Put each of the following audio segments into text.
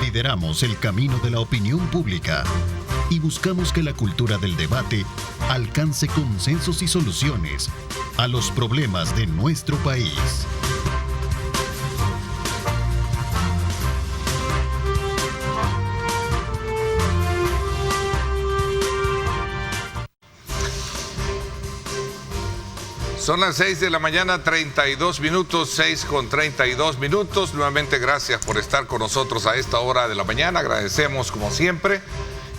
Lideramos el camino de la opinión pública y buscamos que la cultura del debate alcance consensos y soluciones a los problemas de nuestro país. Son las 6 de la mañana, 32 minutos, 6 con 32 minutos. Nuevamente gracias por estar con nosotros a esta hora de la mañana. Agradecemos, como siempre,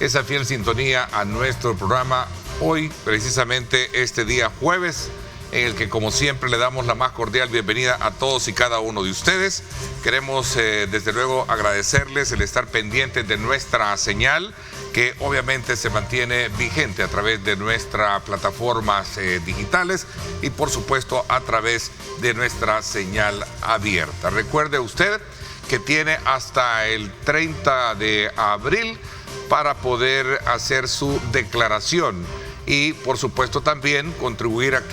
esa fiel sintonía a nuestro programa hoy, precisamente este día jueves, en el que, como siempre, le damos la más cordial bienvenida a todos y cada uno de ustedes. Queremos, desde luego, agradecerles el estar pendientes de nuestra señal, que obviamente se mantiene vigente a través de nuestras plataformas digitales y por supuesto a través de nuestra señal abierta. Recuerde usted que tiene hasta el 30 de abril para poder hacer su declaración y por supuesto también contribuir a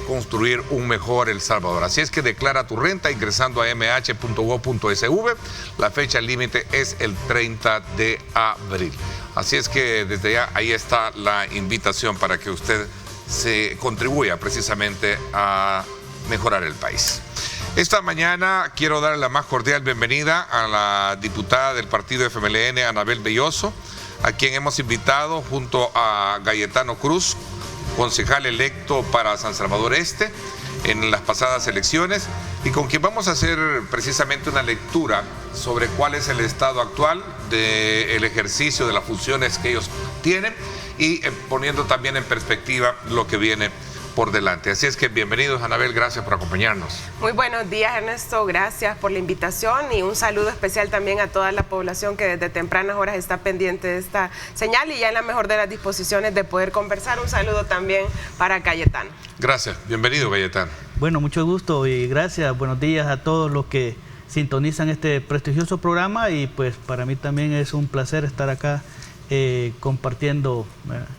construir un mejor El Salvador. Así es que declara tu renta ingresando a mh.gov.sv. La fecha límite es el 30 de abril. Así es que desde ya ahí está la invitación para que usted se contribuya precisamente a mejorar el país. Esta mañana quiero dar la más cordial bienvenida a la diputada del partido FMLN, Anabel Belloso, a quien hemos invitado junto a Cayetano Cruz, concejal electo para San Salvador Este en las pasadas elecciones, y con quien vamos a hacer precisamente una lectura sobre cuál es el estado actual del ejercicio de las funciones que ellos tienen y poniendo también en perspectiva lo que viene por delante. Así es que bienvenidos, Anabel, gracias por acompañarnos. Muy buenos días, Ernesto, gracias por la invitación y un saludo especial también a toda la población que desde tempranas horas está pendiente de esta señal y ya en la mejor de las disposiciones de poder conversar. Un saludo también para Cayetano. Gracias, bienvenido, Cayetano. Bueno, mucho gusto y gracias, buenos días a todos los que sintonizan este prestigioso programa y pues para mí también es un placer estar acá compartiendo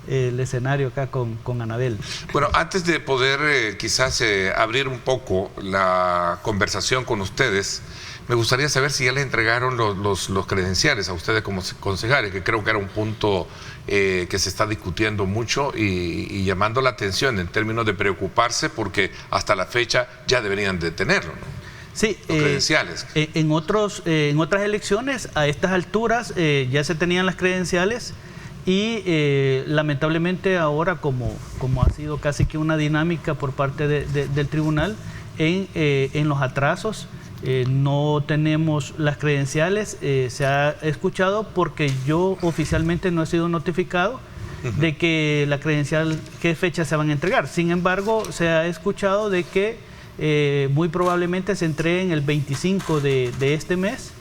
el escenario acá con Anabel. Bueno, antes de poder quizás abrir un poco la conversación con ustedes, me gustaría saber si ya les entregaron los credenciales a ustedes como concejales, que creo que era un punto que se está discutiendo mucho y llamando la atención en términos de preocuparse porque hasta la fecha ya deberían de tenerlo, ¿no? Sí, los credenciales. En otras elecciones, a estas alturas, ya se tenían las credenciales y lamentablemente ahora, como ha sido casi que una dinámica por parte del tribunal, en los atrasos, no tenemos las credenciales. Se ha escuchado porque yo oficialmente no he sido notificado de que la credencial, qué fecha se van a entregar. Sin embargo, se ha escuchado de que muy probablemente se entreguen el 25 de este mes,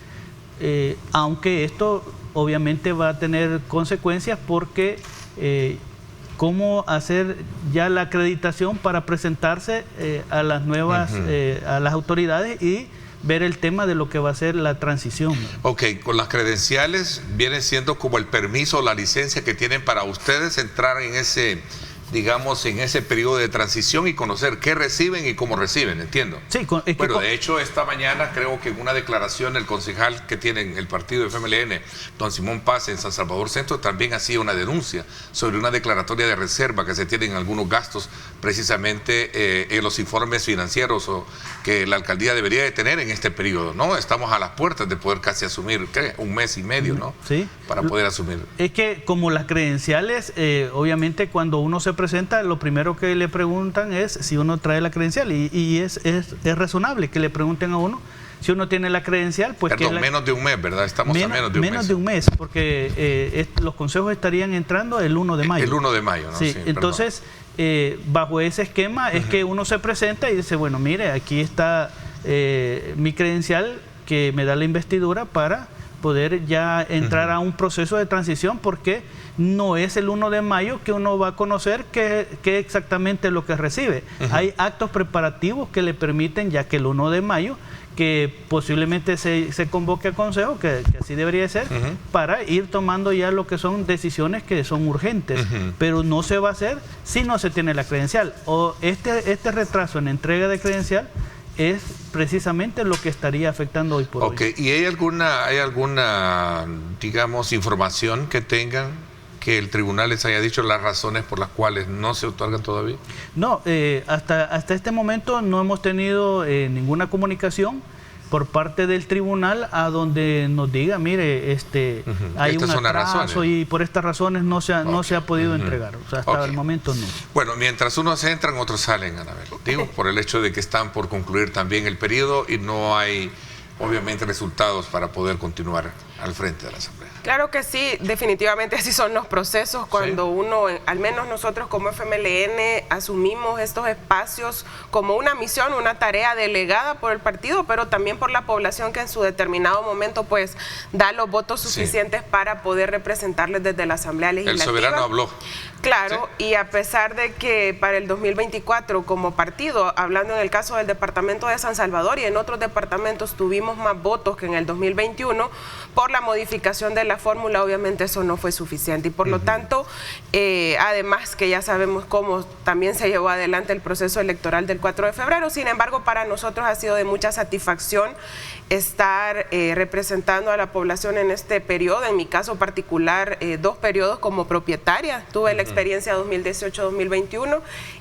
aunque esto obviamente va a tener consecuencias porque cómo hacer ya la acreditación para presentarse a las nuevas, a las autoridades y ver el tema de lo que va a ser la transición. Ok, con las credenciales viene siendo como el permiso o la licencia que tienen para ustedes entrar en ese, digamos, en ese periodo de transición y conocer qué reciben y cómo reciben, entiendo. Sí, bueno, de hecho, esta mañana creo que en una declaración el concejal que tiene el partido de FMLN, don Simón Paz, en San Salvador Centro, también hacía una denuncia sobre una declaratoria de reserva que se tienen algunos gastos precisamente en los informes financieros o que la alcaldía debería de tener en este periodo, ¿no? Estamos a las puertas de poder casi asumir, ¿qué? Un mes y medio, ¿no? Sí. Para poder asumir. Es que como las credenciales, obviamente cuando uno se presenta, lo primero que le preguntan es si uno trae la credencial y es razonable que le pregunten a uno si uno tiene la credencial. Pues perdón, menos de un mes, ¿verdad? Estamos a menos de un mes. Menos de un mes, porque los consejos estarían entrando el 1 de mayo. El 1 de mayo, ¿no? Sí, Sí, entonces, bajo ese esquema es que uno se presenta y dice, bueno, mire, aquí está mi credencial que me da la investidura para poder ya entrar a un proceso de transición, porque no es el 1 de mayo que uno va a conocer qué exactamente es lo que recibe. Hay actos preparativos que le permiten, ya que el 1 de mayo, que posiblemente se convoque a consejo, que así debería ser, para ir tomando ya lo que son decisiones que son urgentes, pero no se va a hacer si no se tiene la credencial. O este retraso en entrega de credencial es precisamente lo que estaría afectando hoy por hoy. ¿Y hay alguna, digamos, información que tengan que el tribunal les haya dicho las razones por las cuales no se otorgan todavía? No, hasta este momento no hemos tenido ninguna comunicación por parte del tribunal a donde nos diga, mire, hay un atraso y por estas razones no se ha podido entregar. O sea, hasta el momento no. Bueno, mientras unos entran, otros salen, Anabel. Digo, por el hecho de que están por concluir también el periodo y no hay, obviamente, resultados para poder continuar al frente de la Asamblea. Claro que sí, definitivamente así son los procesos cuando uno, al menos nosotros como FMLN, asumimos estos espacios como una misión, una tarea delegada por el partido, pero también por la población que en su determinado momento pues da los votos suficientes para poder representarles desde la Asamblea Legislativa. El soberano habló. Claro, y a pesar de que para el 2024 como partido, hablando en el caso del departamento de San Salvador y en otros departamentos tuvimos más votos que en el 2021, por la modificación de la fórmula, obviamente eso no fue suficiente y por lo tanto, además que ya sabemos cómo también se llevó adelante el proceso electoral del 4 de febrero, sin embargo para nosotros ha sido de mucha satisfacción estar representando a la población en este periodo, en mi caso particular 2 periodos como propietaria, tuve la experiencia 2018-2021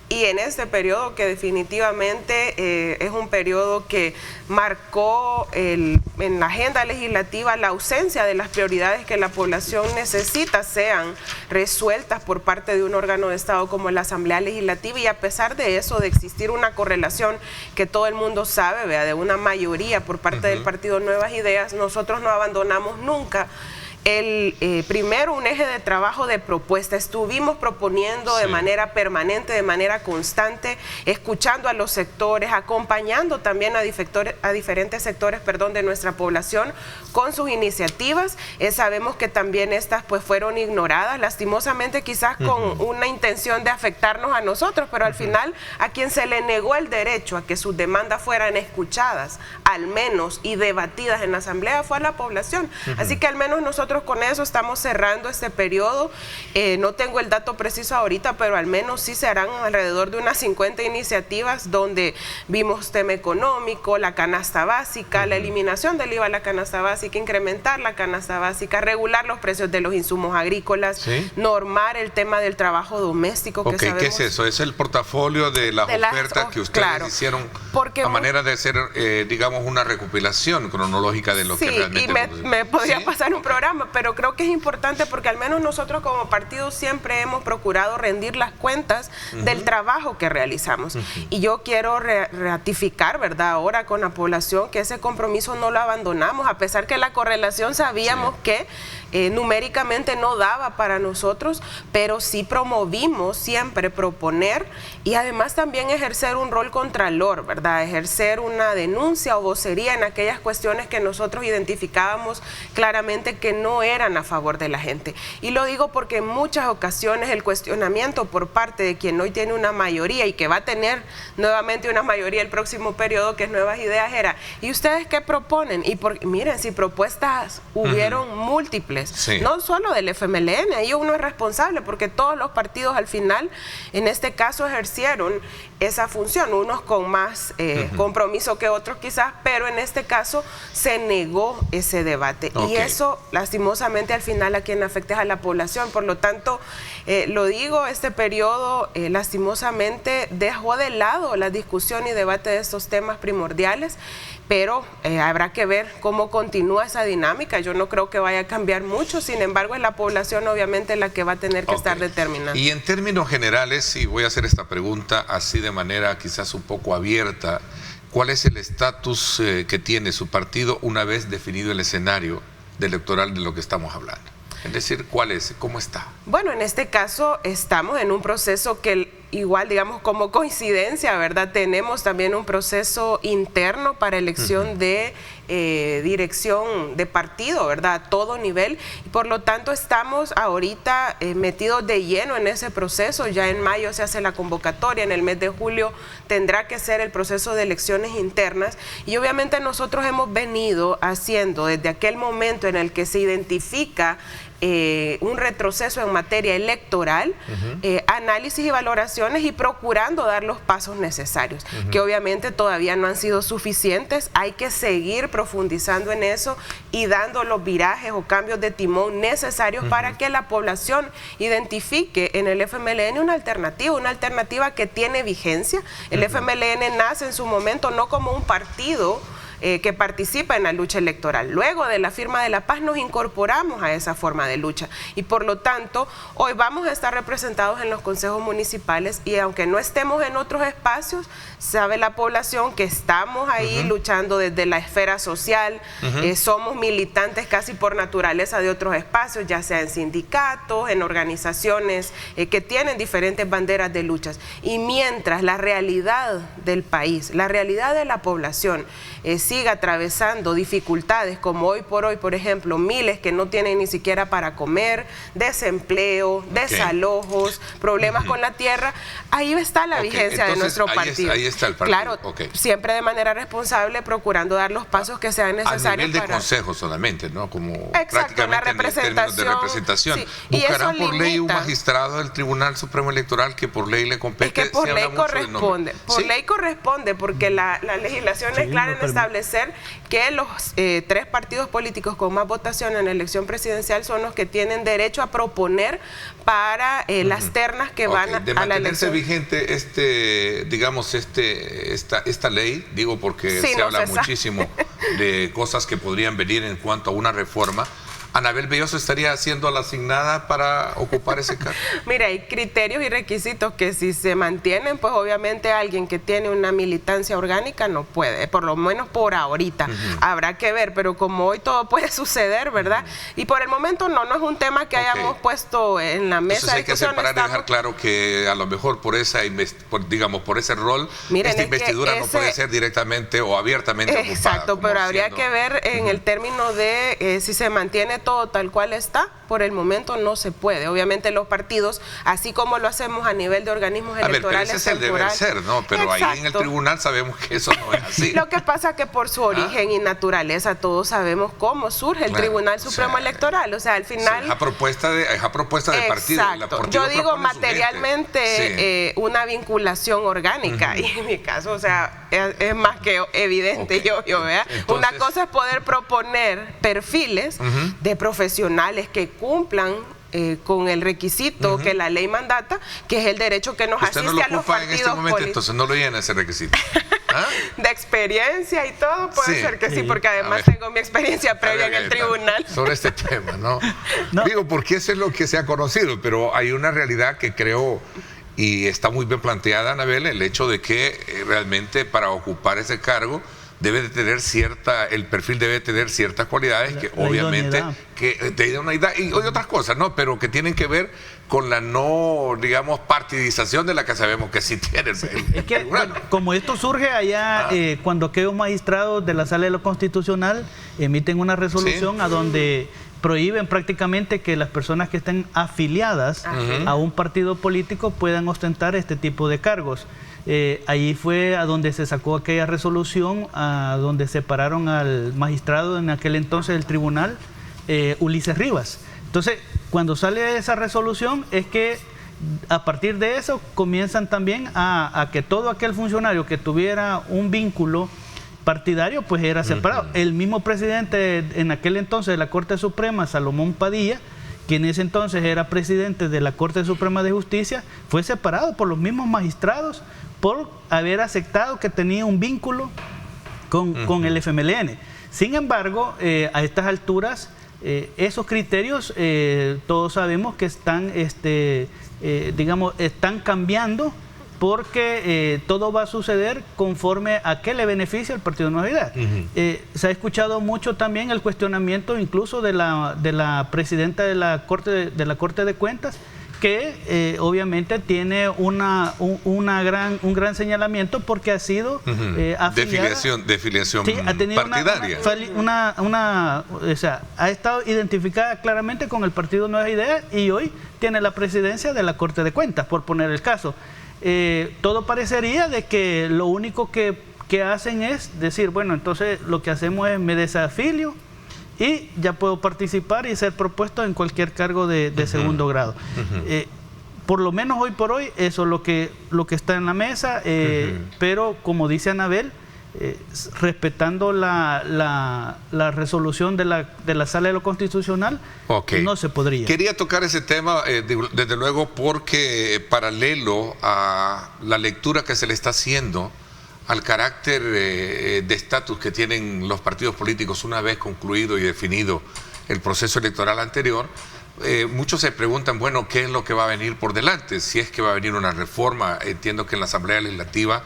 y en este periodo que definitivamente es un periodo que marcó en la agenda legislativa la ausencia de las prioridades que la población necesita sean resueltas por parte de un órgano de Estado como la Asamblea Legislativa y a pesar de eso, de existir una correlación que todo el mundo sabe, vea, de una mayoría por parte del partido Nuevas Ideas, nosotros no abandonamos nunca primero un eje de trabajo de propuesta. Estuvimos proponiendo de manera permanente, de manera constante, escuchando a los sectores, acompañando también a diferentes sectores de nuestra población con sus iniciativas. Sabemos que también estas pues fueron ignoradas, lastimosamente quizás con una intención de afectarnos a nosotros, pero al final a quien se le negó el derecho a que sus demandas fueran escuchadas, al menos, y debatidas en la Asamblea fue a la población. Así que al menos nosotros con eso estamos cerrando este periodo. No tengo el dato preciso ahorita, pero al menos sí serán alrededor de unas 50 iniciativas donde vimos tema económico, la canasta básica, la eliminación del IVA a la canasta básica, incrementar la canasta básica, regular los precios de los insumos agrícolas, normar el tema del trabajo doméstico. Que sabemos, ¿qué es eso? Es el portafolio de las ofertas que ustedes hicieron a manera de hacer, digamos, una recopilación cronológica de lo que realmente... Sí, y me podría pasar un programa, pero creo que es importante porque al menos nosotros como partido siempre hemos procurado rendir las cuentas del trabajo que realizamos. Y yo quiero ratificar, ¿verdad?, ahora con la población que ese compromiso no lo abandonamos, a pesar que la correlación sabíamos que numéricamente no daba para nosotros, pero sí promovimos siempre proponer y además también ejercer un rol contralor, ¿verdad?, ejercer una denuncia o vocería en aquellas cuestiones que nosotros identificábamos claramente que no eran a favor de la gente. Y lo digo porque en muchas ocasiones el cuestionamiento por parte de quien hoy tiene una mayoría y que va a tener nuevamente una mayoría el próximo periodo, que es Nuevas Ideas, era, ¿y ustedes qué proponen? Y miren, si propuestas hubieron múltiples, no solo del FMLN, ahí uno es responsable porque todos los partidos al final, en este caso, ejercieron esa función, unos con más compromiso que otros quizás, pero en este caso se negó ese debate. Y eso, lastimosamente, al final a quien afecta es a la población. Por lo tanto, lo digo, este periodo lastimosamente dejó de lado la discusión y debate de estos temas primordiales, pero habrá que ver cómo continúa esa dinámica. Yo no creo que vaya a cambiar mucho, sin embargo es la población obviamente la que va a tener que estar determinando. Y en términos generales, y voy a hacer esta pregunta así de manera quizás un poco abierta, ¿cuál es el estatus que tiene su partido una vez definido el escenario electoral de lo que estamos hablando? Es decir, ¿cuál es? ¿Cómo está? Bueno, en este caso estamos en un proceso que igual, digamos, como coincidencia, ¿verdad? Tenemos también un proceso interno para elección de dirección de partido, ¿verdad? A todo nivel. Y por lo tanto, estamos ahorita metidos de lleno en ese proceso. Ya en mayo se hace la convocatoria, en el mes de julio tendrá que ser el proceso de elecciones internas. Y obviamente nosotros hemos venido haciendo desde aquel momento en el que se identifica un retroceso en materia electoral, análisis y valoraciones y procurando dar los pasos necesarios, que obviamente todavía no han sido suficientes. Hay que seguir profundizando en eso y dando los virajes o cambios de timón necesarios para que la población identifique en el FMLN una alternativa que tiene vigencia. El FMLN nace en su momento no como un partido que participa en la lucha electoral. Luego de la firma de la paz nos incorporamos a esa forma de lucha y por lo tanto hoy vamos a estar representados en los consejos municipales y aunque no estemos en otros espacios, sabe la población que estamos ahí luchando desde la esfera social, somos militantes casi por naturaleza de otros espacios, ya sea en sindicatos, en organizaciones que tienen diferentes banderas de luchas. Y mientras la realidad del país, la realidad de la población siga atravesando dificultades como hoy por hoy, por ejemplo, miles que no tienen ni siquiera para comer, desempleo, desalojos, problemas con la tierra, ahí está la vigencia de nuestro partido. Ahí está el partido. Claro, siempre de manera responsable, procurando dar los pasos que sean necesarios. A nivel de consejo solamente, ¿no? Como exacto, la representación. En términos de representación. Sí. ¿Buscarán por ley un magistrado del Tribunal Supremo Electoral que por ley le compete? Es que por ley corresponde. Por ley corresponde, porque la legislación es clara en establecer que los 3 partidos políticos con más votación en la elección presidencial son los que tienen derecho a proponer para las ternas que van a la elección. ¿De mantenerse vigente esta ley? Digo porque se habla muchísimo de cosas que podrían venir en cuanto a una reforma. ¿Anabel Belloso estaría siendo la asignada para ocupar ese cargo? Mira, hay criterios y requisitos que si se mantienen, pues obviamente alguien que tiene una militancia orgánica no puede, por lo menos por ahorita. Habrá que ver, pero como hoy todo puede suceder, ¿verdad? Y por el momento no es un tema que hayamos puesto en la mesa. Entonces hay que separar y dejar claro que a lo mejor por ese rol, esta investidura no puede ser directamente o abiertamente ocupada. Exacto, pero habría que ver en el término de si se mantiene todo tal cual está, por el momento no se puede. Obviamente los partidos, así como lo hacemos a nivel de organismos electorales, pero ese es el deber ser, ¿no? Pero ahí en el tribunal sabemos que eso no es así. Lo que pasa es que por su origen y naturaleza todos sabemos cómo surge el Tribunal Supremo Electoral. O sea, al final... Es a propuesta del partido. Yo digo materialmente una vinculación orgánica y en mi caso, o sea, es más que evidente y obvio, ¿verdad? Entonces, una cosa es poder proponer perfiles de profesionales que cumplan con el requisito que la ley mandata, que es el derecho que nos asiste a los partidos políticos. En este momento, entonces no lo llena ese requisito. De experiencia y todo, puede ser que sí, porque además tengo mi experiencia previa en el tribunal. Sobre este tema, ¿no? Digo, porque eso es lo que se ha conocido, pero hay una realidad que creo, y está muy bien planteada, Anabel, el hecho de que realmente para ocupar ese cargo debe de tener el perfil debe tener ciertas cualidades que obviamente de idoneidad y otras cosas, ¿no? Pero que tienen que ver con la no, digamos, partidización de la que sabemos que sí tiene el es que, bueno, como esto surge allá cuando aquellos magistrados de la Sala de lo Constitucional emiten una resolución a donde prohíben prácticamente que las personas que estén afiliadas a un partido político puedan ostentar este tipo de cargos. Ahí fue a donde se sacó aquella resolución, a donde separaron al magistrado en aquel entonces del tribunal, Ulises Rivas. Entonces, cuando sale esa resolución es que a partir de eso comienzan también a que todo aquel funcionario que tuviera un vínculo partidario pues era separado. El mismo presidente en aquel entonces de la Corte Suprema, Salomón Padilla, quien en ese entonces era presidente de la Corte Suprema de Justicia, fue separado por los mismos magistrados por haber aceptado que tenía un vínculo con el FMLN. Sin embargo, a estas alturas, esos criterios todos sabemos que están, están cambiando, porque todo va a suceder conforme a qué le beneficia al Partido Nueva Idea. Se ha escuchado mucho también el cuestionamiento incluso de la presidenta de la Corte de Cuentas, que obviamente tiene un gran señalamiento porque ha sido afiliada, de filiación ha tenido partidaria. O sea, ha estado identificada claramente con el Partido Nueva Idea y hoy tiene la presidencia de la Corte de Cuentas, por poner el caso. Todo parecería de que lo único que hacen es decir, bueno, entonces lo que hacemos es me desafilio y ya puedo participar y ser propuesto en cualquier cargo de segundo grado. Por lo menos hoy por hoy eso es lo que está en la mesa, pero como dice Anabel, respetando la resolución de la Sala de lo Constitucional, no se podría. Quería tocar ese tema, desde luego, porque paralelo a la lectura que se le está haciendo al carácter de estatus que tienen los partidos políticos una vez concluido y definido el proceso electoral anterior, muchos se preguntan, bueno, ¿qué es lo que va a venir por delante? Si es que va a venir una reforma. Entiendo que en la Asamblea Legislativa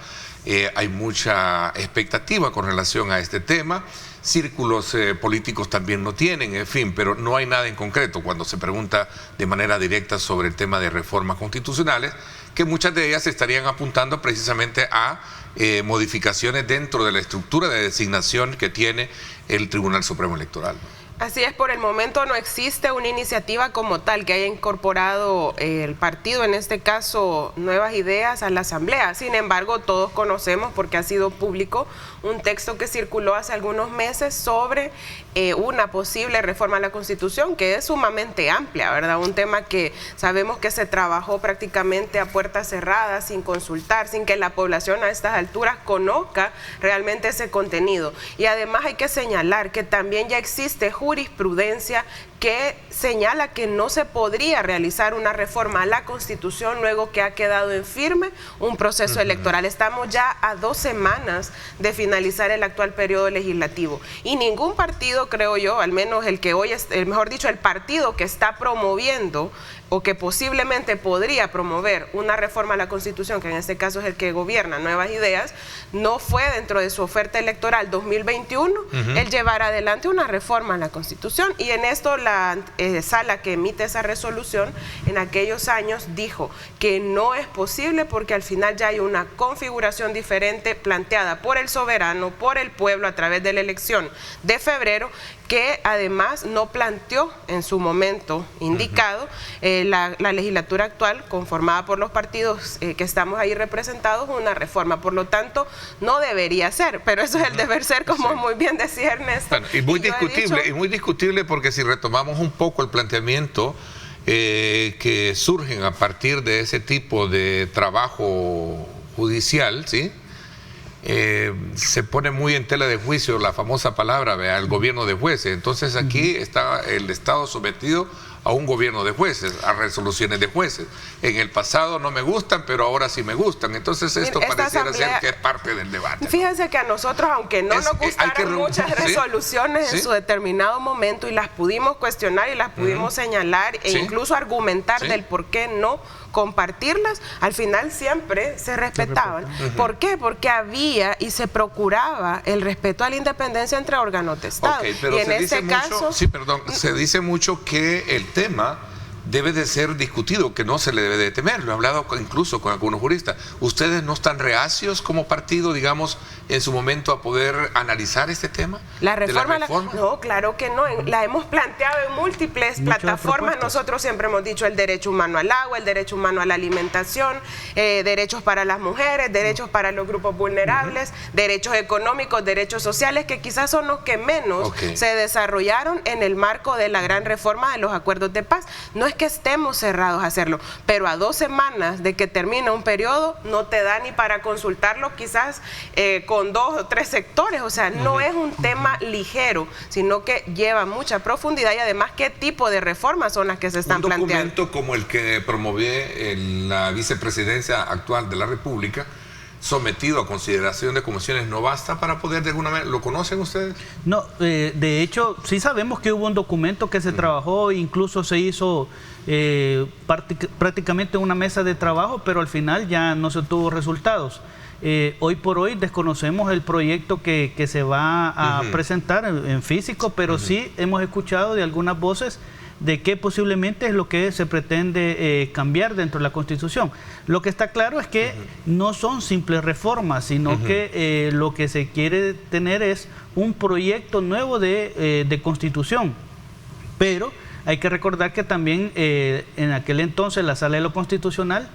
hay mucha expectativa con relación a este tema. Círculos políticos también lo tienen, en fin, pero no hay nada en concreto cuando se pregunta de manera directa sobre el tema de reformas constitucionales, que muchas de ellas estarían apuntando precisamente a modificaciones dentro de la estructura de designación que tiene el Tribunal Supremo Electoral. Así es, por el momento no existe una iniciativa como tal que haya incorporado el partido, en este caso Nuevas Ideas, a la Asamblea. Sin embargo, todos conocemos, porque ha sido público, un texto que circuló hace algunos meses sobre una posible reforma a la Constitución, que es sumamente amplia, ¿verdad? Un tema que sabemos que se trabajó prácticamente a puertas cerradas, sin consultar, sin que la población a estas alturas conozca realmente ese contenido. Y además hay que señalar que también ya existe jurisprudencia que señala que no se podría realizar una reforma a la Constitución luego que ha quedado en firme un proceso electoral. Estamos ya a 2 semanas de finalizar el actual periodo legislativo y ningún partido, creo yo, al menos el que hoy es, mejor dicho, el partido que está promoviendo o que posiblemente podría promover una reforma a la Constitución, que en este caso es el que gobierna Nuevas Ideas, no fue dentro de su oferta electoral 2021 el llevar adelante una reforma a la Constitución. Y en esto la sala que emite esa resolución en aquellos años dijo que no es posible porque al final ya hay una configuración diferente planteada por el soberano, por el pueblo a través de la elección de febrero, que además no planteó en su momento indicado la legislatura actual, conformada por los partidos que estamos ahí representados, una reforma. Por lo tanto, no debería ser, pero eso es el deber ser, como muy bien decía Ernesto. Bueno, y muy discutible porque si retomamos un poco el planteamiento que surgen a partir de ese tipo de trabajo judicial, ¿sí? Se pone muy en tela de juicio la famosa palabra, el gobierno de jueces. Entonces aquí está el Estado sometido a un gobierno de jueces, a resoluciones de jueces. En el pasado no me gustan, pero ahora sí me gustan. Entonces esto pareciera ser que es parte del debate. Fíjense que a nosotros, aunque no nos gustaron muchas resoluciones en su determinado momento y las pudimos cuestionar y las pudimos señalar e incluso argumentar del por qué no compartirlas, al final siempre se respetaban. ¿Por qué? Porque había y se procuraba el respeto a la independencia entre órganos de Estado. Pero y en este caso... se dice mucho que el tema debe de ser discutido, que no se le debe de temer. Lo he hablado incluso con algunos juristas. ¿Ustedes no están reacios como partido, digamos, en su momento a poder analizar este tema? ¿La reforma? No, claro que no. La hemos planteado en múltiples plataformas. Nosotros siempre hemos dicho el derecho humano al agua, el derecho humano a la alimentación, derechos para las mujeres, derechos para los grupos vulnerables, derechos económicos, derechos sociales, que quizás son los que menos se desarrollaron en el marco de la gran reforma de los acuerdos de paz. No es que estemos cerrados a hacerlo, pero a 2 semanas de que termina un periodo no te da ni para consultarlo quizás con 2 o 3 sectores. O sea, no es un tema ligero, sino que lleva mucha profundidad y además qué tipo de reformas son las que se están planteando. Un documento como el que promovió la vicepresidencia actual de la República, sometido a consideración de comisiones, ¿no basta para poder de alguna manera? ¿Lo conocen ustedes? No, de hecho sí sabemos que hubo un documento que se trabajó, incluso se hizo prácticamente una mesa de trabajo, pero al final ya no se tuvo resultados. Hoy por hoy desconocemos el proyecto que se va a presentar en físico, pero sí hemos escuchado de algunas voces de qué posiblemente es lo que se pretende cambiar dentro de la Constitución. Lo que está claro es que no son simples reformas, sino que lo que se quiere tener es un proyecto nuevo de Constitución. Pero hay que recordar que también en aquel entonces la Sala de lo Constitucional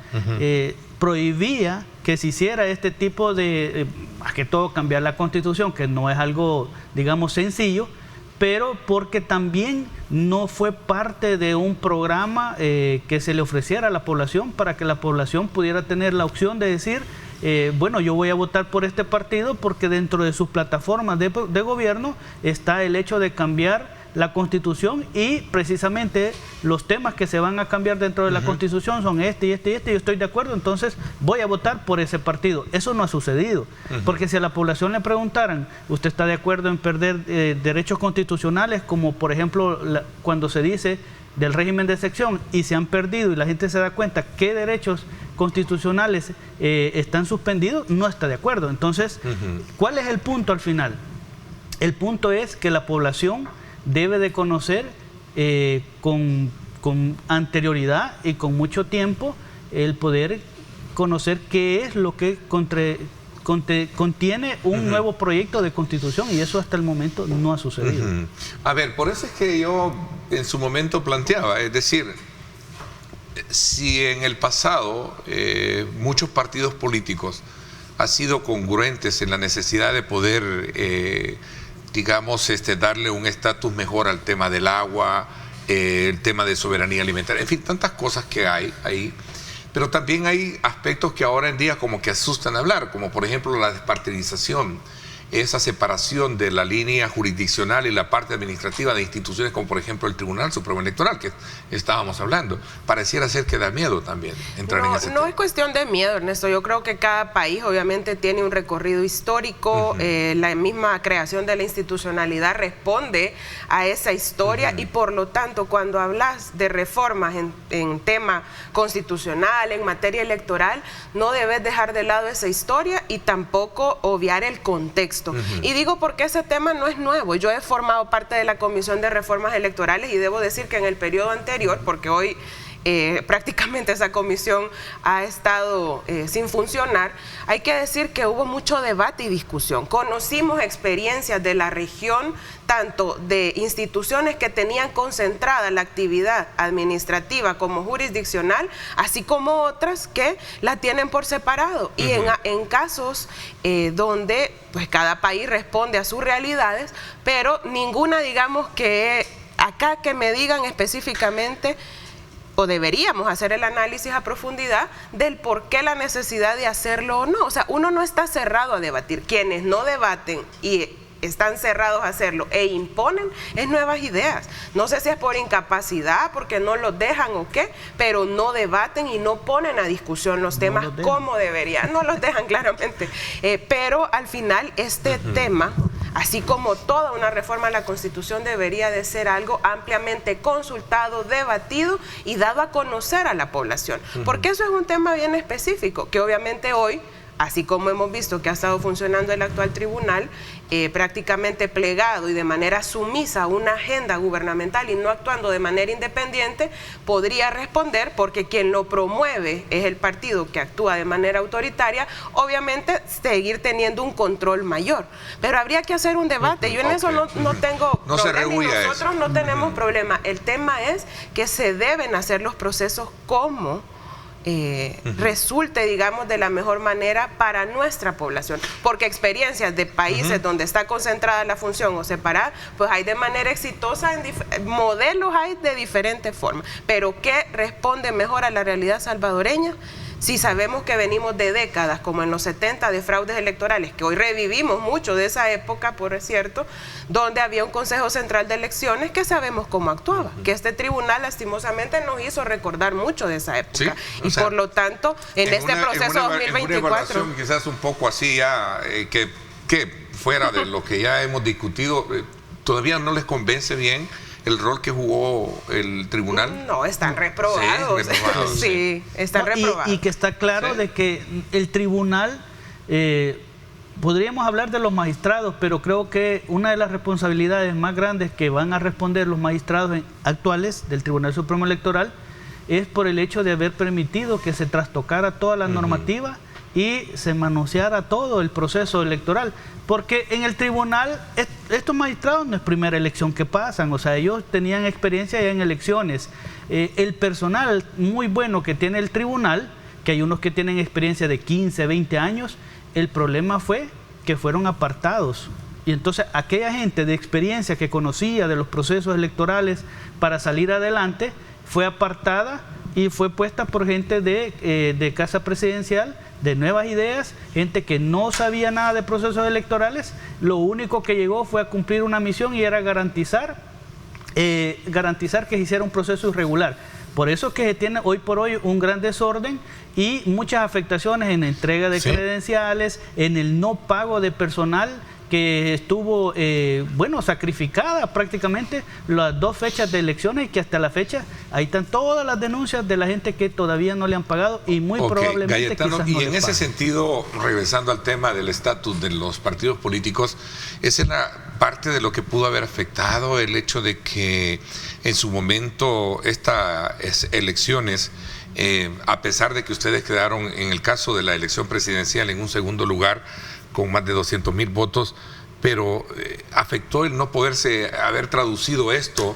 prohibía que se hiciera este tipo de, más que todo cambiar la Constitución, que no es algo, digamos, sencillo, pero porque también no fue parte de un programa que se le ofreciera a la población para que la población pudiera tener la opción de decir, bueno, yo voy a votar por este partido porque dentro de sus plataformas de gobierno está el hecho de cambiar la Constitución, y precisamente los temas que se van a cambiar dentro de la Constitución son este y este y este, y yo estoy de acuerdo, entonces voy a votar por ese partido. Eso no ha sucedido, porque si a la población le preguntaran, ¿usted está de acuerdo en perder derechos constitucionales, como por ejemplo cuando se dice del régimen de excepción y se han perdido y la gente se da cuenta qué derechos constitucionales están suspendidos? No está de acuerdo. Entonces, ¿cuál es el punto al final? El punto es que la población debe de conocer con anterioridad y con mucho tiempo el poder conocer qué es lo que contiene un nuevo proyecto de constitución, y eso hasta el momento no ha sucedido. A ver, por eso es que yo en su momento planteaba, es decir, si en el pasado muchos partidos políticos han sido congruentes en la necesidad de poder digamos, darle un estatus mejor al tema del agua, el tema de soberanía alimentaria, en fin, tantas cosas que hay ahí. Pero también hay aspectos que ahora en día como que asustan hablar, como por ejemplo la despartidización, esa separación de la línea jurisdiccional y la parte administrativa de instituciones como por ejemplo el Tribunal Supremo Electoral, que estábamos hablando. Pareciera ser que da miedo también entrar en ese tema. No es cuestión de miedo, Ernesto. Yo creo que cada país obviamente tiene un recorrido histórico, la misma creación de la institucionalidad responde a esa historia, y por lo tanto cuando hablas de reformas en tema constitucional, en materia electoral, no debes dejar de lado esa historia y tampoco obviar el contexto. Y digo porque ese tema no es nuevo. Yo he formado parte de la Comisión de Reformas Electorales y debo decir que en el periodo anterior, porque hoy prácticamente esa comisión ha estado sin funcionar, hay que decir que hubo mucho debate y discusión. Conocimos experiencias de la región, tanto de instituciones que tenían concentrada la actividad administrativa como jurisdiccional, así como otras que la tienen por separado. Y en casos donde pues cada país responde a sus realidades, pero ninguna, digamos, que acá que me digan específicamente, o deberíamos hacer el análisis a profundidad del por qué la necesidad de hacerlo o no. O sea, uno no está cerrado a debatir. Quienes no debaten y están cerrados a hacerlo e imponen es nuevas ideas. No sé si es por incapacidad, porque no los dejan o qué, pero no debaten y no ponen a discusión los temas como deberían. No los dejan claramente. Pero al final este tema, así como toda una reforma a la Constitución, debería de ser algo ampliamente consultado, debatido y dado a conocer a la población. Porque eso es un tema bien específico, que obviamente hoy, así como hemos visto que ha estado funcionando el actual tribunal, prácticamente plegado y de manera sumisa a una agenda gubernamental y no actuando de manera independiente, podría responder, porque quien lo promueve es el partido que actúa de manera autoritaria, obviamente seguir teniendo un control mayor. Pero habría que hacer un debate. Yo en eso no tengo problema, y nosotros no tenemos problema. El tema es que se deben hacer los procesos como resulte, digamos, de la mejor manera para nuestra población, porque experiencias de países donde está concentrada la función o separada, pues hay de manera exitosa, modelos hay de diferentes formas, pero ¿qué responde mejor a la realidad salvadoreña? Si sabemos que venimos de décadas, como en los 70, de fraudes electorales, que hoy revivimos mucho de esa época, por cierto, donde había un Consejo Central de Elecciones que sabemos cómo actuaba, que este tribunal lastimosamente nos hizo recordar mucho de esa época. Sí, y sea, por lo tanto, en este proceso 2024... En una evaluación quizás un poco así ya, que fuera de lo que ya hemos discutido, todavía no les convence bien el rol que jugó el tribunal. No, están reprobados. Sí, están reprobados. Y que está claro de que el tribunal, podríamos hablar de los magistrados, pero creo que una de las responsabilidades más grandes que van a responder los magistrados actuales del Tribunal Supremo Electoral es por el hecho de haber permitido que se trastocara toda la normativa y se manoseara todo el proceso electoral, porque en el tribunal estos magistrados no es primera elección que pasan, o sea, ellos tenían experiencia ya en elecciones. El personal muy bueno que tiene el tribunal, que hay unos que tienen experiencia de 15, 20 años, el problema fue que fueron apartados Y entonces aquella gente de experiencia que conocía de los procesos electorales para salir adelante fue apartada y fue puesta por gente de Casa Presidencial, de Nuevas Ideas, gente que no sabía nada de procesos electorales. Lo único que llegó fue a cumplir una misión y era garantizar que se hiciera un proceso irregular. Por eso es que se tiene hoy por hoy un gran desorden y muchas afectaciones en la entrega de credenciales, en el no pago de personal que estuvo, sacrificada prácticamente las 2 fechas de elecciones, y que hasta la fecha ahí están todas las denuncias de la gente que todavía no le han pagado y muy probablemente Cayetano, quizás no y en ese sentido, regresando al tema del estatus de los partidos políticos, esa es la parte de lo que pudo haber afectado el hecho de que en su momento estas elecciones, a pesar de que ustedes quedaron en el caso de la elección presidencial en un segundo lugar con más de 200,000 votos, pero afectó el no poderse haber traducido esto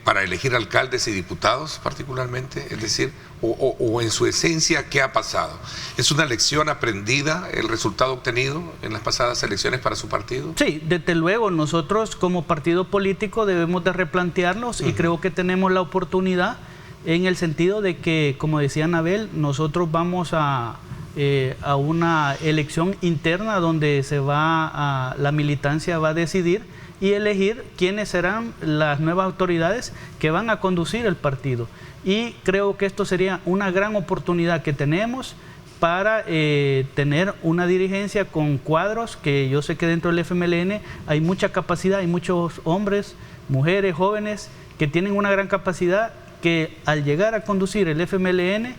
para elegir alcaldes y diputados particularmente, es decir, o en su esencia, ¿qué ha pasado? ¿Es una lección aprendida el resultado obtenido en las pasadas elecciones para su partido? Sí, desde luego, nosotros como partido político debemos de replantearnos y creo que tenemos la oportunidad en el sentido de que, como decía Anabel, nosotros vamos a una elección interna donde la militancia va a decidir y elegir quiénes serán las nuevas autoridades que van a conducir el partido. Y creo que esto sería una gran oportunidad que tenemos para tener una dirigencia con cuadros, que yo sé que dentro del FMLN hay mucha capacidad, hay muchos hombres, mujeres, jóvenes que tienen una gran capacidad, que al llegar a conducir el FMLN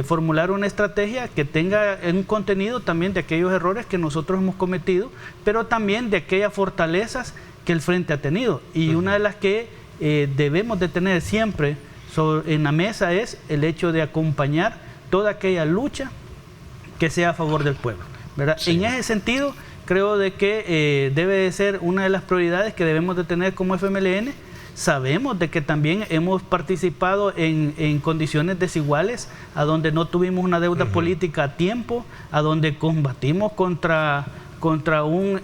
formular una estrategia que tenga un contenido también de aquellos errores que nosotros hemos cometido, pero también de aquellas fortalezas que el Frente ha tenido. Y una de las que debemos de tener siempre en la mesa es el hecho de acompañar toda aquella lucha que sea a favor del pueblo, ¿verdad? Sí. En ese sentido, creo de que debe de ser una de las prioridades que debemos de tener como FMLN. Sabemos de que también hemos participado en condiciones desiguales, a donde no tuvimos una deuda política a tiempo, a donde combatimos contra un,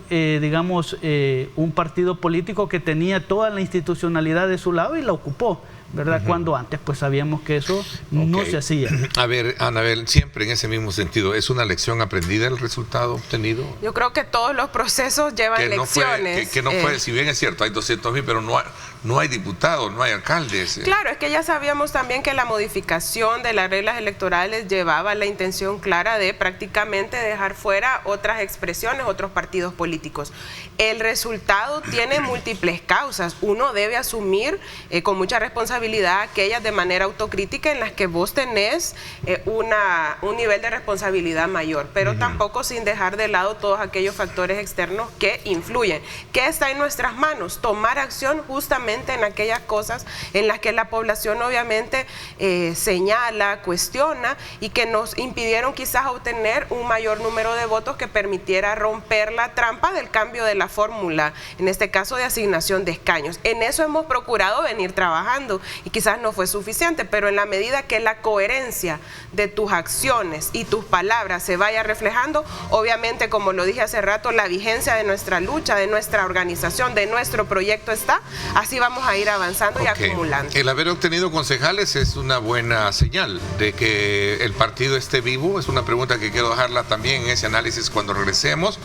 un partido político que tenía toda la institucionalidad de su lado y la ocupó, ¿verdad? Cuando antes pues sabíamos que eso no se hacía. A ver, Anabel, siempre en ese mismo sentido, ¿es una lección aprendida el resultado obtenido? Yo creo que todos los procesos llevan lecciones. Que no fue, si bien es cierto, hay 200,000, pero no hay diputados, no hay alcaldes. Claro, es que ya sabíamos también que la modificación de las reglas electorales llevaba la intención clara de prácticamente dejar fuera otras expresiones, otros partidos políticos. El resultado tiene múltiples causas. Uno debe asumir con mucha responsabilidad aquellas de manera autocrítica en las que vos tenés un nivel de responsabilidad mayor, pero tampoco sin dejar de lado todos aquellos factores externos que influyen. ¿Qué está en nuestras manos? Tomar acción justamente en aquellas cosas en las que la población obviamente señala, cuestiona y que nos impidieron quizás obtener un mayor número de votos que permitiera romper la trampa del cambio de la fórmula, en este caso de asignación de escaños. En eso hemos procurado venir trabajando y quizás no fue suficiente, pero en la medida que la coherencia de tus acciones y tus palabras se vaya reflejando, obviamente, como lo dije hace rato, la vigencia de nuestra lucha, de nuestra organización, de nuestro proyecto está, así vamos a ir avanzando y acumulando. El haber obtenido concejales es una buena señal de que el partido esté vivo. Es una pregunta que quiero dejarla también en ese análisis cuando regresemos.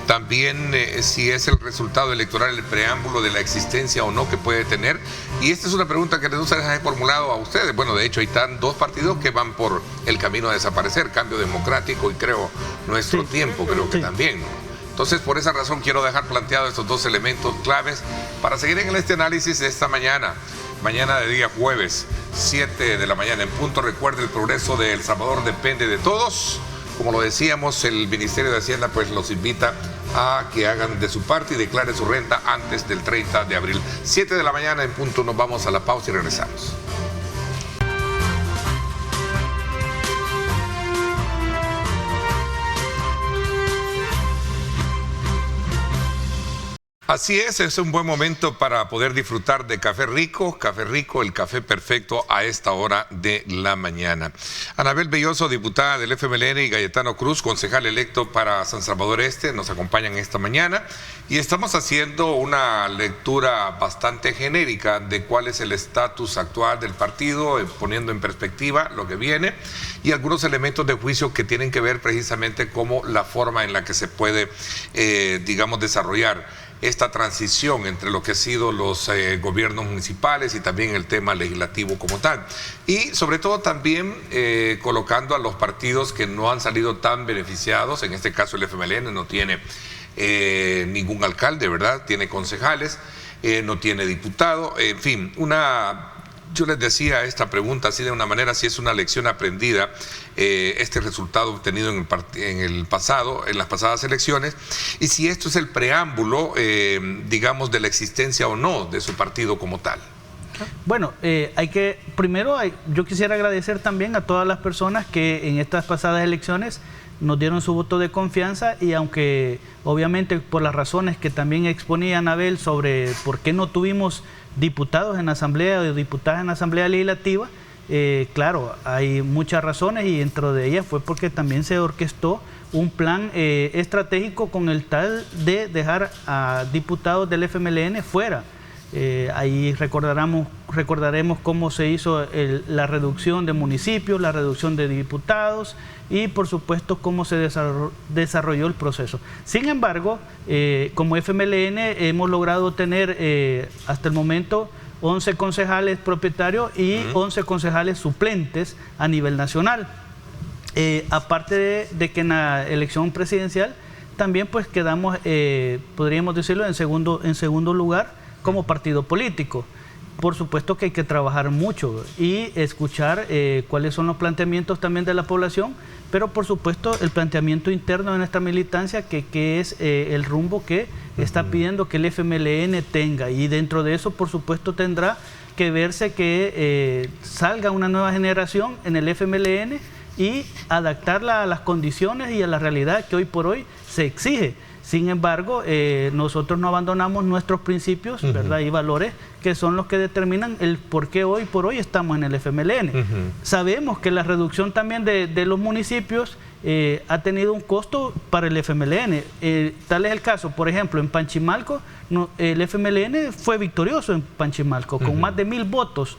También si es el resultado electoral el preámbulo de la existencia o no que puede tener. Y esta es una pregunta que no se les ha formulado a ustedes. Bueno, de hecho, ahí están 2 partidos que van por el camino a desaparecer, Cambio Democrático y creo Nuestro Tiempo, creo que también, ¿no? Entonces, por esa razón quiero dejar planteados estos 2 elementos claves para seguir en este análisis de esta mañana de día jueves, 7 de la mañana en punto. Recuerde, el progreso de El Salvador depende de todos. Como lo decíamos, el Ministerio de Hacienda pues los invita a que hagan de su parte y declare su renta antes del 30 de abril. 7 de la mañana en punto, nos vamos a la pausa y regresamos. Así es un buen momento para poder disfrutar de Café Rico, el café perfecto a esta hora de la mañana. Anabel Belloso, diputada del FMLN, y Cayetano Cruz, concejal electo para San Salvador Este, nos acompañan esta mañana y estamos haciendo una lectura bastante genérica de cuál es el estatus actual del partido, poniendo en perspectiva lo que viene y algunos elementos de juicio que tienen que ver precisamente como la forma en la que se puede, digamos, desarrollar esta transición entre lo que han sido los gobiernos municipales y también el tema legislativo como tal. Y sobre todo también colocando a los partidos que no han salido tan beneficiados, en este caso el FMLN no tiene ningún alcalde, ¿verdad? Tiene concejales, no tiene diputado, en fin, yo les decía esta pregunta así de una manera, si es una lección aprendida, este resultado obtenido en el pasado, en las pasadas elecciones, y si esto es el preámbulo, digamos, de la existencia o no de su partido como tal. Bueno, yo quisiera agradecer también a todas las personas que en estas pasadas elecciones nos dieron su voto de confianza, y aunque obviamente por las razones que también exponía Anabel sobre por qué no tuvimos diputados en asamblea o diputadas en asamblea legislativa, claro, hay muchas razones y dentro de ellas fue porque también se orquestó un plan estratégico con el tal de dejar a diputados del FMLN fuera. Ahí recordaremos cómo se hizo la reducción de municipios, la reducción de diputados y por supuesto cómo se desarrolló el proceso. Sin embargo, como FMLN hemos logrado tener hasta el momento 11 concejales propietarios y 11 concejales suplentes a nivel nacional. Aparte de que en la elección presidencial también pues quedamos, podríamos decirlo, en segundo lugar como partido político. Por supuesto que hay que trabajar mucho y escuchar cuáles son los planteamientos también de la población, pero por supuesto el planteamiento interno de nuestra militancia, que es el rumbo que está pidiendo que el FMLN tenga, y dentro de eso por supuesto tendrá que verse que salga una nueva generación en el FMLN y adaptarla a las condiciones y a la realidad que hoy por hoy se exige. Sin embargo, nosotros no abandonamos nuestros principios, ¿verdad? Y valores que son los que determinan el por qué hoy por hoy estamos en el FMLN. Sabemos que la reducción también de los municipios ha tenido un costo para el FMLN. Tal es el caso, por ejemplo, en Panchimalco, el FMLN fue victorioso en Panchimalco, con más de 1000 votos.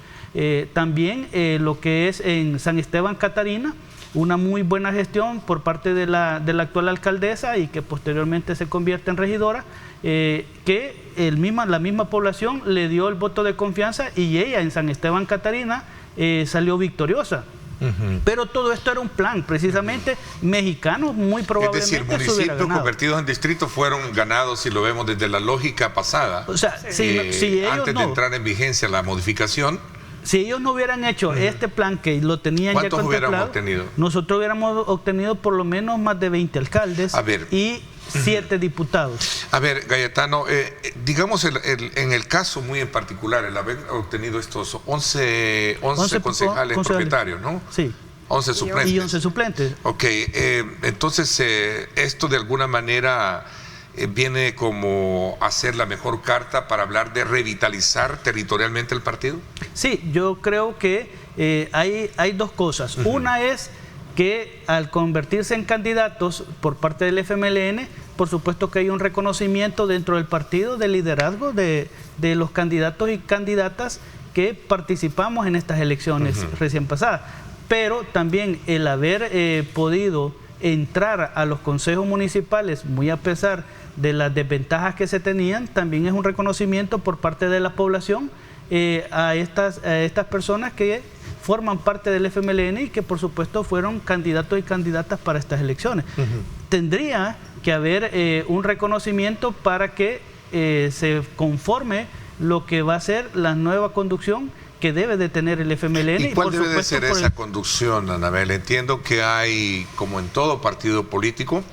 También lo que es en San Esteban Catarina, una muy buena gestión por parte de la actual alcaldesa y que posteriormente se convierte en regidora, que la misma población le dio el voto de confianza y ella en San Esteban Catarina salió victoriosa. Pero todo esto era un plan, precisamente mexicano, muy probablemente. Es decir, municipios convertidos en distritos fueron ganados, si lo vemos desde la lógica pasada. O sea, si ellos antes de entrar en vigencia la modificación. Si ellos no hubieran hecho este plan que lo tenían ya contemplado, hubiéramos obtenido? Nosotros hubiéramos obtenido por lo menos más de 20 alcaldes y 7 diputados. A ver, Cayetano, digamos en el caso muy en particular, el haber obtenido estos 11 concejales propietarios, ¿no? Sí. 11 suplentes. Y 11 suplentes. Ok, entonces esto de alguna manera viene como a ser la mejor carta para hablar de revitalizar territorialmente el partido. Sí, yo creo que hay dos cosas. Una es que al convertirse en candidatos por parte del FMLN, por supuesto que hay un reconocimiento dentro del partido del liderazgo de los candidatos y candidatas que participamos en estas elecciones recién pasadas. Pero también el haber podido entrar a los consejos municipales, muy a pesar de las desventajas que se tenían, también es un reconocimiento por parte de la población a estas personas que forman parte del FMLN y que por supuesto fueron candidatos y candidatas para estas elecciones. Tendría que haber un reconocimiento para que se conforme lo que va a ser la nueva conducción que debe de tener el FMLN. ¿Y cuál debe de ser esa conducción, Anabel? Entiendo que hay, como en todo partido político,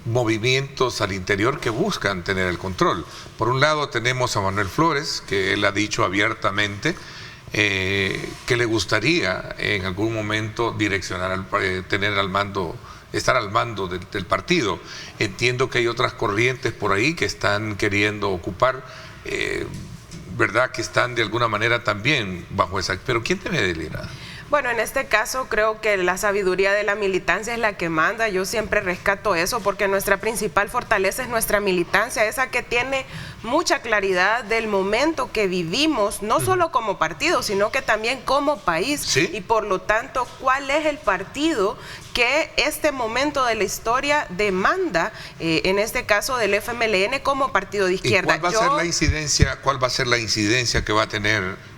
movimientos al interior que buscan tener el control. Por un lado tenemos a Manuel Flores, que él ha dicho abiertamente que le gustaría en algún momento direccionar, tener al mando estar al mando del partido. Entiendo que hay otras corrientes por ahí que están queriendo ocupar, ¿verdad? Que están de alguna manera también bajo esa... Pero ¿quién debe de liderar? Bueno, en este caso creo que la sabiduría de la militancia es la que manda. Yo siempre rescato eso porque nuestra principal fortaleza es nuestra militancia, esa que tiene mucha claridad del momento que vivimos, no solo como partido, sino que también como país. ¿Sí? Y por lo tanto, ¿cuál es el partido que este momento de la historia demanda, en este caso del FMLN como partido de izquierda? ¿Y cuál va a ser la incidencia que va a tener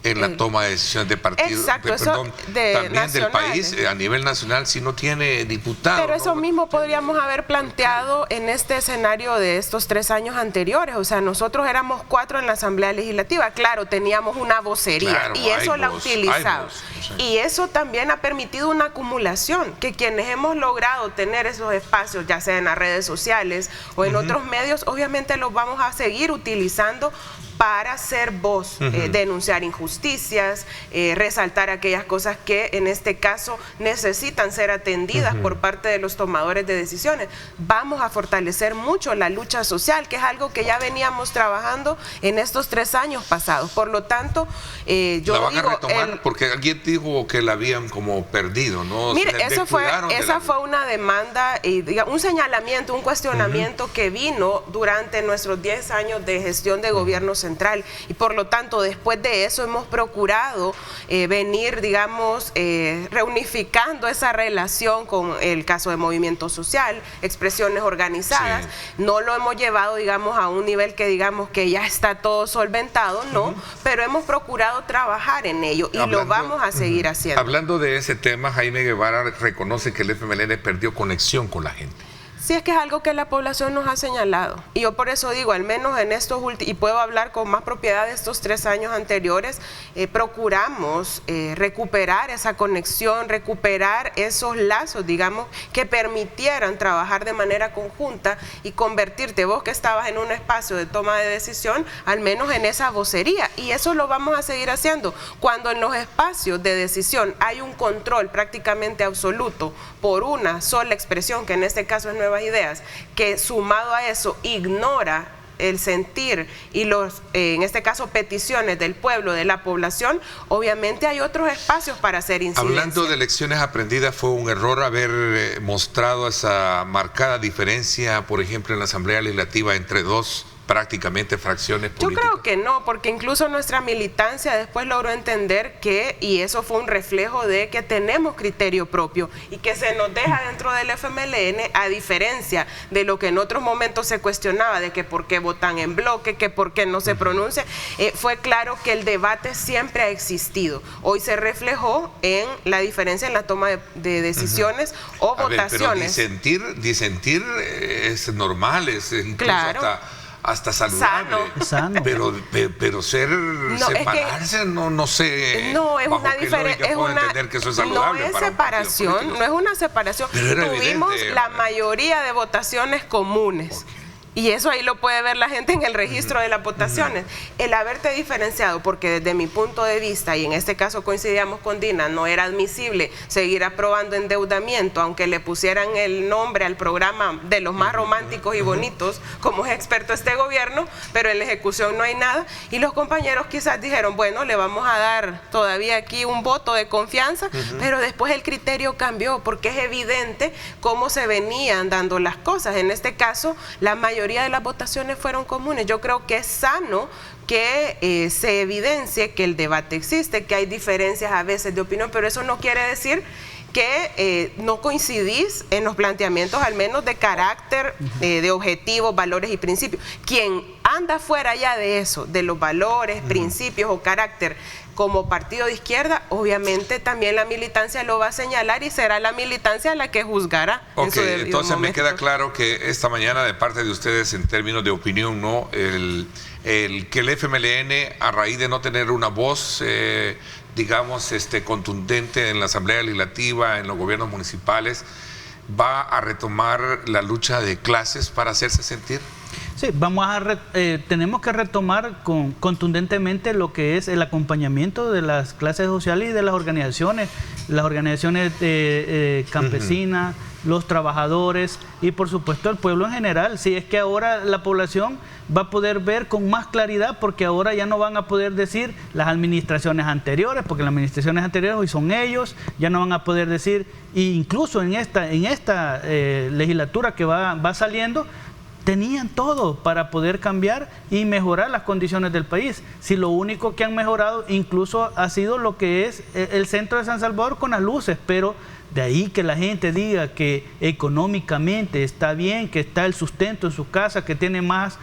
en la toma de decisiones de partido, exacto, también del país a nivel nacional, si no tiene diputados? Pero eso mismo podríamos haber planteado en este escenario de estos 3 años anteriores. O sea, nosotros éramos 4 en la Asamblea Legislativa, claro, teníamos una vocería, claro, y eso la utilizamos. Sí. Y eso también ha permitido una acumulación, que quienes hemos logrado tener esos espacios, ya sea en las redes sociales o en otros medios, obviamente los vamos a seguir utilizando para ser voz, denunciar injusticias, resaltar aquellas cosas que en este caso necesitan ser atendidas por parte de los tomadores de decisiones. Vamos a fortalecer mucho la lucha social, que es algo que ya veníamos trabajando en estos 3 años pasados. Por lo tanto, yo ¿la van digo... a retomar? Porque alguien dijo que la habían como perdido, ¿no? Mire, esa fue una demanda, un señalamiento, un cuestionamiento que vino durante nuestros 10 años de gestión de gobierno central, y por lo tanto después de eso hemos procurado venir, digamos, reunificando esa relación con el caso de movimiento social, expresiones organizadas. Sí. No lo hemos llevado, digamos, a un nivel que digamos que ya está todo solventado, no, pero hemos procurado trabajar en ello y lo vamos a seguir haciendo. Hablando de ese tema, Jaime Guevara reconoce que el FMLN perdió conexión con la gente. Sí, es que es algo que la población nos ha señalado. Y yo por eso digo, al menos en estos últimos, y puedo hablar con más propiedad de estos 3 años anteriores, procuramos recuperar esa conexión, recuperar esos lazos, digamos, que permitieran trabajar de manera conjunta y convertirte, vos que estabas en un espacio de toma de decisión, al menos en esa vocería. Y eso lo vamos a seguir haciendo. Cuando en los espacios de decisión hay un control prácticamente absoluto por una sola expresión, que en este caso es Nuevas Ideas, que sumado a eso ignora el sentir y los, en este caso, peticiones del pueblo, de la población, obviamente hay otros espacios para hacer incidencia. Hablando de lecciones aprendidas, ¿fue un error haber mostrado esa marcada diferencia, por ejemplo, en la Asamblea Legislativa entre 2 prácticamente fracciones políticas? Yo creo que no, porque incluso nuestra militancia después logró entender que, y eso fue un reflejo de que tenemos criterio propio y que se nos deja dentro del FMLN, a diferencia de lo que en otros momentos se cuestionaba, de que por qué votan en bloque, que por qué no se pronuncia, fue claro que el debate siempre ha existido. Hoy se reflejó en la diferencia en la toma de decisiones o votaciones. Pero disentir es normal, es incluso claro, hasta saludable, sano. Pero separarse, no sé. No, es una diferencia. Entender que eso es saludable. No es separación, no es una separación. Tuvimos la mayoría de votaciones comunes. Y eso ahí lo puede ver la gente en el registro de las votaciones. El haberte diferenciado, porque desde mi punto de vista, y en este caso coincidíamos con Dina, no era admisible seguir aprobando endeudamiento, aunque le pusieran el nombre al programa de los más románticos y bonitos, como es experto este gobierno, pero en la ejecución no hay nada. Y los compañeros quizás dijeron, bueno, le vamos a dar todavía aquí un voto de confianza, pero después el criterio cambió, porque es evidente cómo se venían dando las cosas. En este caso, la mayoría de las votaciones fueron comunes. Yo creo que es sano que se evidencie que el debate existe, que hay diferencias a veces de opinión, pero eso no quiere decir que no coincidís en los planteamientos, al menos de carácter, de objetivos, valores y principios. Quien anda fuera ya de eso, de los valores, principios o carácter, como partido de izquierda, obviamente también la militancia lo va a señalar y será la militancia la que juzgará. Ok, entonces me queda claro que esta mañana de parte de ustedes, en términos de opinión, ¿no? Que el FMLN, a raíz de no tener una voz, digamos, contundente en la Asamblea Legislativa, en los gobiernos municipales, va a retomar la lucha de clases para hacerse sentir. Sí, tenemos que retomar contundentemente lo que es el acompañamiento de las clases sociales y de las organizaciones campesinas, los trabajadores y por supuesto el pueblo en general. Si es que ahora la población va a poder ver con más claridad, porque ahora ya no van a poder decir las administraciones anteriores, porque las administraciones anteriores hoy son ellos, ya no van a poder decir, e incluso en esta legislatura que va saliendo, tenían todo para poder cambiar y mejorar las condiciones del país. Si lo único que han mejorado incluso ha sido lo que es el centro de San Salvador con las luces, pero de ahí que la gente diga que económicamente está bien, que está el sustento en sus casas, que tiene más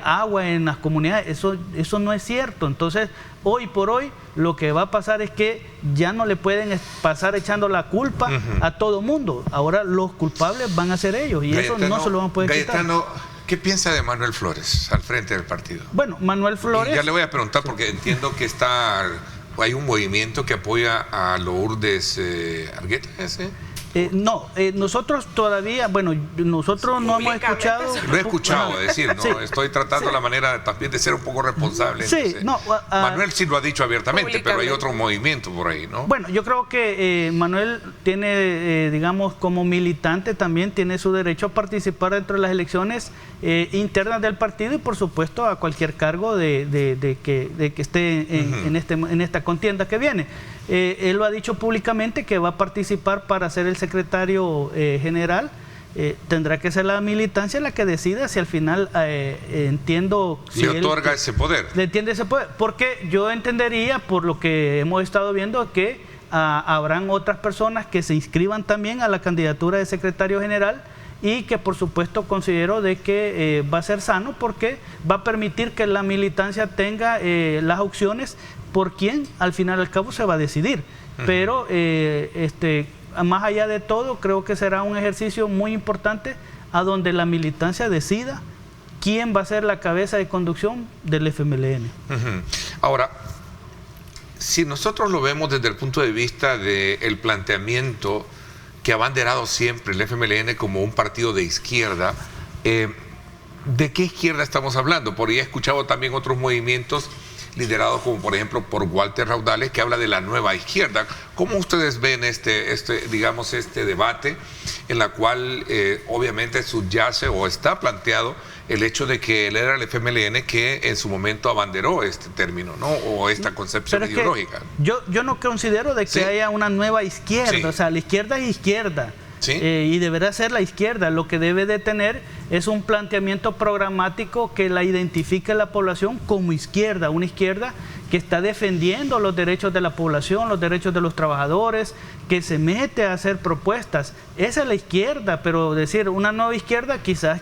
agua en las comunidades, eso no es cierto. Entonces, hoy por hoy, lo que va a pasar es que ya no le pueden pasar echando la culpa a todo mundo. Ahora los culpables van a ser ellos y eso no se lo van a poder quitar. ¿Qué piensa de Manuel Flores al frente del partido? Bueno, Manuel Flores... Y ya le voy a preguntar porque entiendo que hay un movimiento que apoya a Lourdes Argueta, ¿ese? No, nosotros todavía, nosotros no hemos escuchado... Lo he escuchado decir, ¿no? Sí, estoy tratando la manera también de ser un poco responsable. Sí, Manuel sí lo ha dicho abiertamente, pero hay otro movimiento por ahí, ¿no? Bueno, yo creo que Manuel tiene, digamos, como militante también tiene su derecho a participar dentro de las elecciones internas del partido y por supuesto a cualquier cargo de que esté en esta contienda que viene. Él lo ha dicho públicamente que va a participar para ser el secretario general. Tendrá que ser la militancia la que decida si al final entiendo... Si le otorga ese poder. Le entiende ese poder, porque yo entendería, por lo que hemos estado viendo, que habrán otras personas que se inscriban también a la candidatura de secretario general y que por supuesto considero de que va a ser sano porque va a permitir que la militancia tenga las opciones por quién al final al cabo se va a decidir. Pero más allá de todo, creo que será un ejercicio muy importante a donde la militancia decida quién va a ser la cabeza de conducción del FMLN. Ahora, si nosotros lo vemos desde el punto de vista del planteamiento que ha abanderado siempre el FMLN como un partido de izquierda, ¿de qué izquierda estamos hablando? Porque he escuchado también otros movimientos liderados como por ejemplo por Walter Raudales, que habla de la nueva izquierda. ¿Cómo ustedes ven este debate en la cual obviamente subyace o está planteado el hecho de que él era el FMLN que en su momento abanderó este término, ¿no? O esta concepción ideológica? Yo no considero de que haya una nueva izquierda, o sea, la izquierda es izquierda. Y deberá ser la izquierda. Lo que debe de tener es un planteamiento programático que la identifique la población como izquierda, una izquierda que está defendiendo los derechos de la población, los derechos de los trabajadores, que se mete a hacer propuestas. Esa es la izquierda, pero decir una nueva izquierda quizás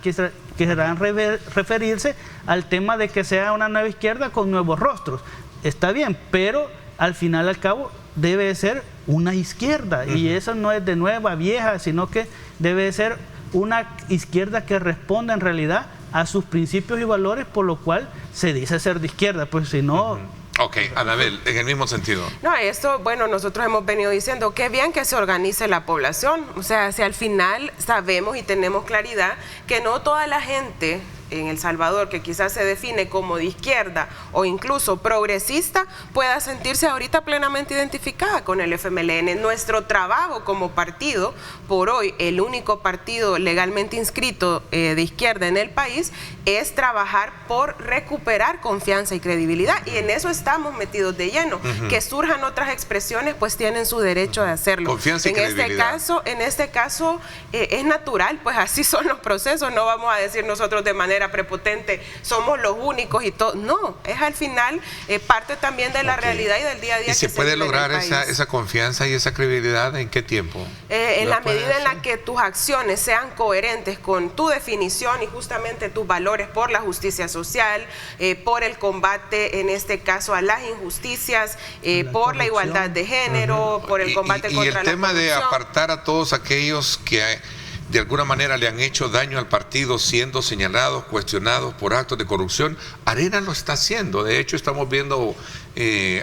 querrán referirse al tema de que sea una nueva izquierda con nuevos rostros. Está bien, pero al final al cabo debe ser una izquierda y eso no es de nueva, vieja, sino que debe ser una izquierda que responda en realidad a sus principios y valores, por lo cual se dice ser de izquierda, pues si no... Ok, Anabel, en el mismo sentido. No, esto, nosotros hemos venido diciendo que bien que se organice la población, o sea, si al final sabemos y tenemos claridad que no toda la gente en El Salvador, que quizás se define como de izquierda o incluso progresista, pueda sentirse ahorita plenamente identificada con el FMLN. Nuestro trabajo como partido, por hoy el único partido legalmente inscrito de izquierda en el país, es trabajar por recuperar confianza y credibilidad, y en eso estamos metidos de lleno. Que surjan otras expresiones, pues tienen su derecho de hacerlo. Confianza y credibilidad. En este caso es natural, pues así son los procesos, no vamos a decir nosotros de manera prepotente, somos los únicos y todo. No, es al final parte también de la realidad y del día a día. ¿Y se puede lograr esa confianza y esa credibilidad en qué tiempo? En la medida en la que tus acciones sean coherentes con tu definición y justamente tus valores por la justicia social, por el combate, en este caso, a las injusticias, por la igualdad de género, por el combate contra la corrupción. Y el tema de apartar a todos aquellos que de alguna manera le han hecho daño al partido siendo señalados, cuestionados por actos de corrupción. Arena lo está haciendo. De hecho, estamos viendo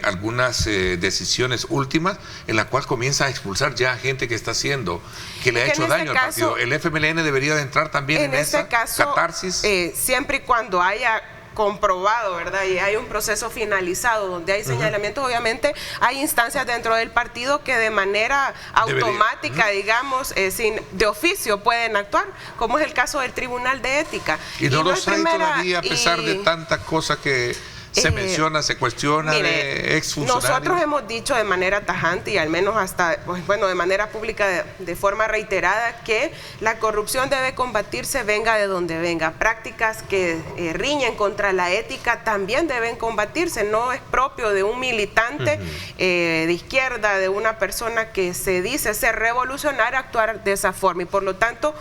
algunas decisiones últimas en las cuales comienza a expulsar ya a gente que está haciendo, que le ha hecho daño al partido. ¿El FMLN debería de entrar también en esa catarsis? Siempre y cuando haya comprobado, ¿verdad? Y hay un proceso finalizado donde hay señalamientos, obviamente hay instancias dentro del partido que de manera automática, digamos, de oficio pueden actuar, como es el caso del Tribunal de Ética. Y no los hay todavía, a pesar de tantas cosas que se menciona, se cuestiona, de exfuncionarios. Nosotros hemos dicho de manera tajante y al menos hasta, pues, bueno, de manera pública, de forma reiterada, que la corrupción debe combatirse venga de donde venga. Prácticas que riñen contra la ética también deben combatirse. No es propio de un militante de izquierda, de una persona que se dice ser revolucionaria, actuar de esa forma. Y por lo tanto,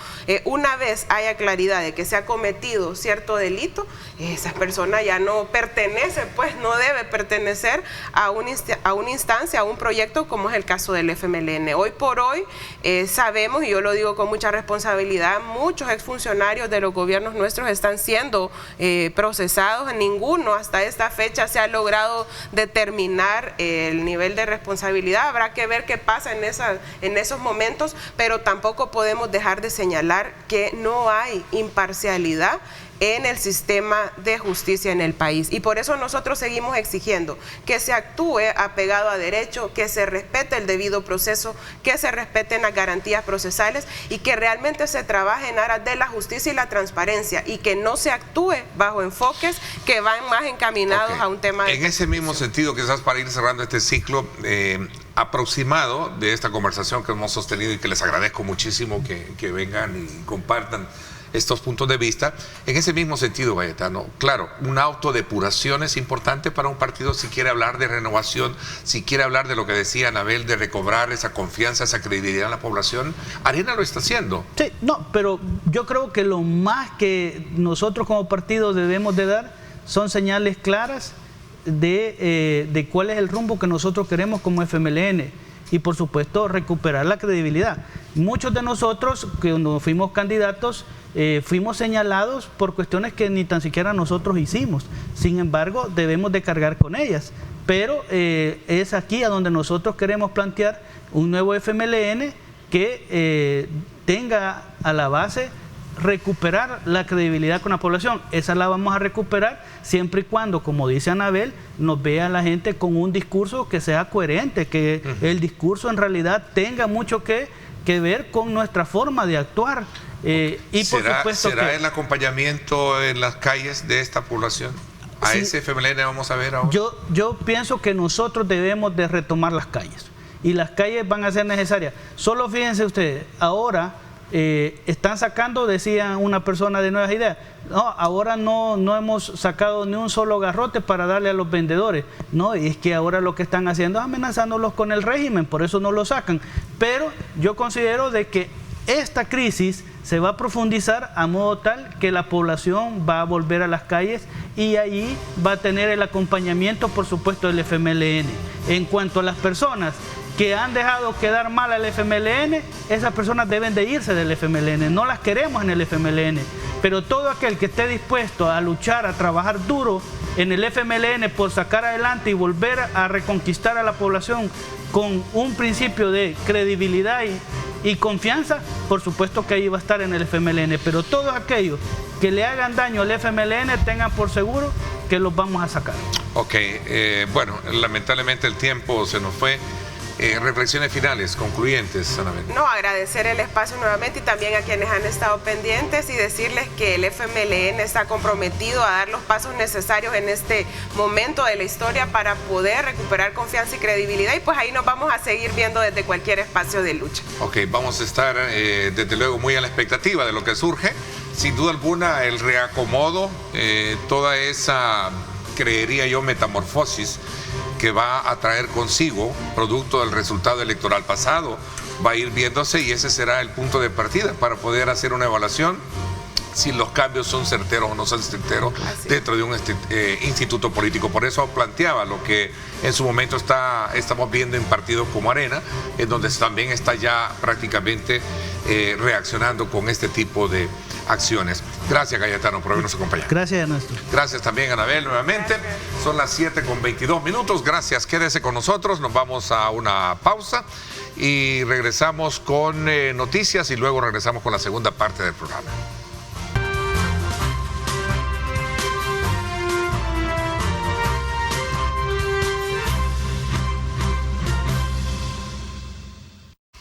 una vez haya claridad de que se ha cometido cierto delito, esa persona ya no pertenece, pues no debe pertenecer a una instancia, a un proyecto como es el caso del FMLN. Hoy por hoy sabemos, y yo lo digo con mucha responsabilidad, muchos exfuncionarios de los gobiernos nuestros están siendo procesados. Ninguno hasta esta fecha se ha logrado determinar el nivel de responsabilidad. Habrá que ver qué pasa en esos momentos, pero tampoco podemos dejar de señalar que no hay imparcialidad en el sistema de justicia en el país. Y por eso nosotros seguimos exigiendo que se actúe apegado a derecho, que se respete el debido proceso, que se respeten las garantías procesales y que realmente se trabaje en aras de la justicia y la transparencia y que no se actúe bajo enfoques que van más encaminados a un tema de... En ese mismo sentido, quizás para ir cerrando este ciclo aproximado de esta conversación que hemos sostenido y que les agradezco muchísimo que vengan y compartan estos puntos de vista. En ese mismo sentido, Cayetano, claro, una autodepuración es importante para un partido si quiere hablar de renovación, si quiere hablar de lo que decía Anabel, de recobrar esa confianza, esa credibilidad en la población. Arena lo está haciendo. Sí, no, pero yo creo que lo más que nosotros como partido debemos de dar son señales claras de cuál es el rumbo que nosotros queremos como FMLN. Y por supuesto recuperar la credibilidad. Muchos de nosotros, cuando fuimos candidatos, fuimos señalados por cuestiones que ni tan siquiera nosotros hicimos. Sin embargo, debemos de cargar con ellas. Pero es aquí a donde nosotros queremos plantear un nuevo FMLN que tenga a la base recuperar la credibilidad con la población. Esa la vamos a recuperar siempre y cuando, como dice Anabel, nos vea la gente con un discurso que sea coherente, que el discurso en realidad tenga mucho que ver con nuestra forma de actuar. Y por supuesto ¿será el acompañamiento en las calles de esta población? A ese FMLN vamos a ver ahora. Yo pienso que nosotros debemos de retomar las calles y las calles van a ser necesarias. Solo fíjense ustedes, ahora están sacando, decía una persona de Nuevas Ideas, no, ahora no hemos sacado ni un solo garrote para darle a los vendedores. No, y es que ahora lo que están haciendo es amenazándolos con el régimen, por eso no lo sacan. Pero yo considero de que esta crisis se va a profundizar a modo tal que la población va a volver a las calles y allí va a tener el acompañamiento, por supuesto, del FMLN. En cuanto a las personas que han dejado quedar mal al FMLN, esas personas deben de irse del FMLN, no las queremos en el FMLN, pero todo aquel que esté dispuesto a luchar, a trabajar duro en el FMLN por sacar adelante y volver a reconquistar a la población con un principio de credibilidad y confianza, por supuesto que ahí va a estar en el FMLN, pero todos aquellos que le hagan daño al FMLN tengan por seguro que los vamos a sacar. Ok, bueno, lamentablemente el tiempo se nos fue. Reflexiones finales, concluyentes, Anabel. No, agradecer el espacio nuevamente y también a quienes han estado pendientes y decirles que el FMLN está comprometido a dar los pasos necesarios en este momento de la historia para poder recuperar confianza y credibilidad y pues ahí nos vamos a seguir viendo desde cualquier espacio de lucha. Ok, vamos a estar desde luego muy a la expectativa de lo que surge. Sin duda alguna el reacomodo, toda esa, creería yo, metamorfosis que va a traer consigo, producto del resultado electoral pasado, va a ir viéndose y ese será el punto de partida para poder hacer una evaluación si los cambios son certeros o no son certeros dentro de un instituto político. Por eso planteaba lo que en su momento estamos viendo en partidos como Arena, en donde también está ya prácticamente reaccionando con este tipo de acciones. Gracias, Cayetano, por habernos acompañado. Gracias, Ernesto. Gracias también, Anabel, nuevamente. Son las 7:22. Gracias, quédese con nosotros. Nos vamos a una pausa y regresamos con noticias y luego regresamos con la segunda parte del programa.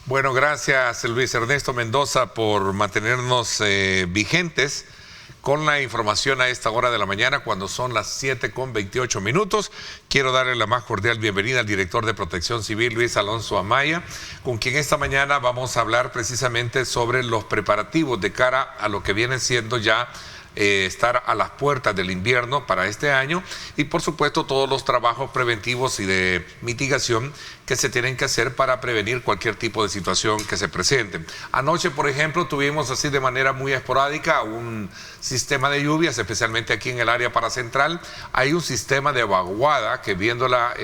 Bueno, gracias Luis Ernesto Mendoza por mantenernos vigentes con la información a esta hora de la mañana cuando son las 7:28. Quiero darle la más cordial bienvenida al director de Protección Civil, Luis Alonso Amaya, con quien esta mañana vamos a hablar precisamente sobre los preparativos de cara a lo que viene siendo ya estar a las puertas del invierno para este año y por supuesto todos los trabajos preventivos y de mitigación que se tienen que hacer para prevenir cualquier tipo de situación que se presente. Anoche, por ejemplo, tuvimos así de manera muy esporádica un sistema de lluvias, especialmente aquí en el área paracentral. Hay un sistema de vaguada que viéndola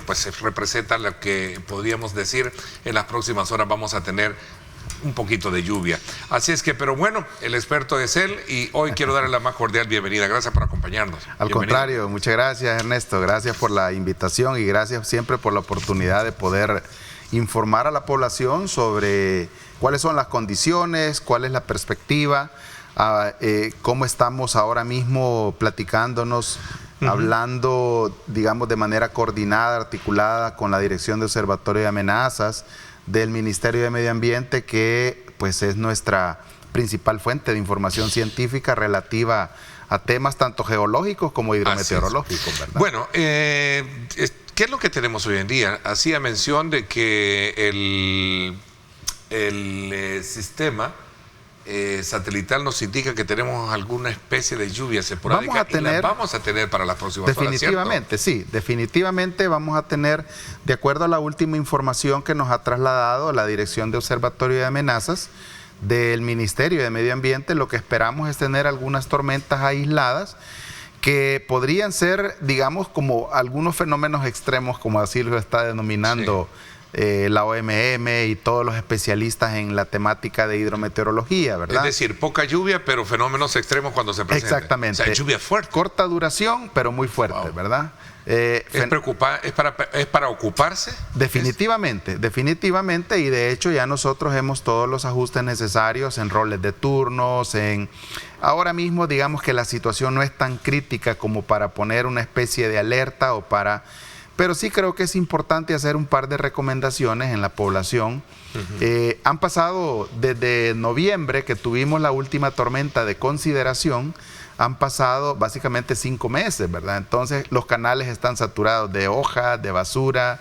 pues representa lo que podríamos decir en las próximas horas vamos a tener un poquito de lluvia. Así es que, pero bueno, el experto es él y hoy quiero darle la más cordial bienvenida. Gracias por acompañarnos. Al contrario, muchas gracias, Ernesto. Gracias por la invitación y gracias siempre por la oportunidad de poder informar a la población sobre cuáles son las condiciones, cuál es la perspectiva, cómo estamos ahora mismo platicándonos, hablando, digamos, de manera coordinada, articulada con la Dirección de Observatorio de Amenazas del Ministerio de Medio Ambiente, que pues es nuestra principal fuente de información científica relativa a temas tanto geológicos como hidrometeorológicos, ¿verdad? Bueno, ¿qué es lo que tenemos hoy en día? Hacía mención de que el sistema satelital nos indica que tenemos alguna especie de lluvia esporádica y la vamos a tener para las próximas horas, definitivamente, sí, definitivamente vamos a tener, de acuerdo a la última información que nos ha trasladado la Dirección de Observatorio de Amenazas del Ministerio de Medio Ambiente, lo que esperamos es tener algunas tormentas aisladas que podrían ser, digamos, como algunos fenómenos extremos, como así lo está denominando la OMM y todos los especialistas en la temática de hidrometeorología, ¿verdad? Es decir, poca lluvia, pero fenómenos extremos cuando se presentan. Exactamente. O sea, lluvia fuerte. Corta duración, pero muy fuerte, ¿verdad? ¿Es para ocuparse? Definitivamente, definitivamente, y de hecho ya nosotros hemos todos los ajustes necesarios en roles de turnos, ahora mismo digamos que la situación no es tan crítica como para poner una especie de alerta pero sí creo que es importante hacer un par de recomendaciones en la población. Han pasado desde noviembre, que tuvimos la última tormenta de consideración, han pasado básicamente 5 meses, ¿verdad? Entonces los canales están saturados de hojas, de basura,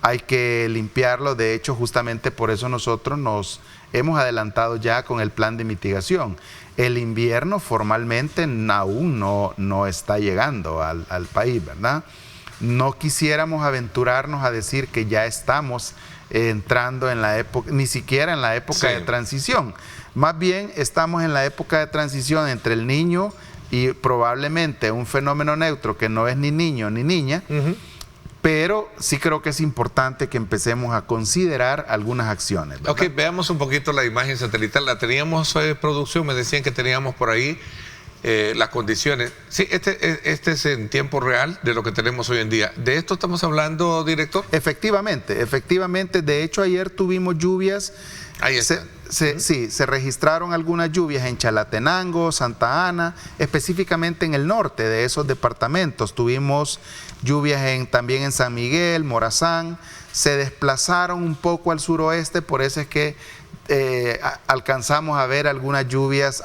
hay que limpiarlo. De hecho, justamente por eso nosotros nos hemos adelantado ya con el plan de mitigación. El invierno formalmente aún no está llegando al país, ¿verdad? No quisiéramos aventurarnos a decir que ya estamos entrando en la época, ni siquiera en la época de transición. Más bien estamos en la época de transición entre el niño y probablemente un fenómeno neutro que no es ni niño ni niña, pero sí creo que es importante que empecemos a considerar algunas acciones, ¿verdad? Ok, veamos un poquito la imagen satelital. La teníamos producción, me decían que teníamos por ahí las condiciones. Sí, este es en tiempo real de lo que tenemos hoy en día. ¿De esto estamos hablando, director? Efectivamente. De hecho, ayer tuvimos lluvias. Ahí está. Sí, se registraron algunas lluvias en Chalatenango, Santa Ana, específicamente en el norte de esos departamentos. Tuvimos lluvias también en San Miguel, Morazán. Se desplazaron un poco al suroeste, por eso es que alcanzamos a ver algunas lluvias,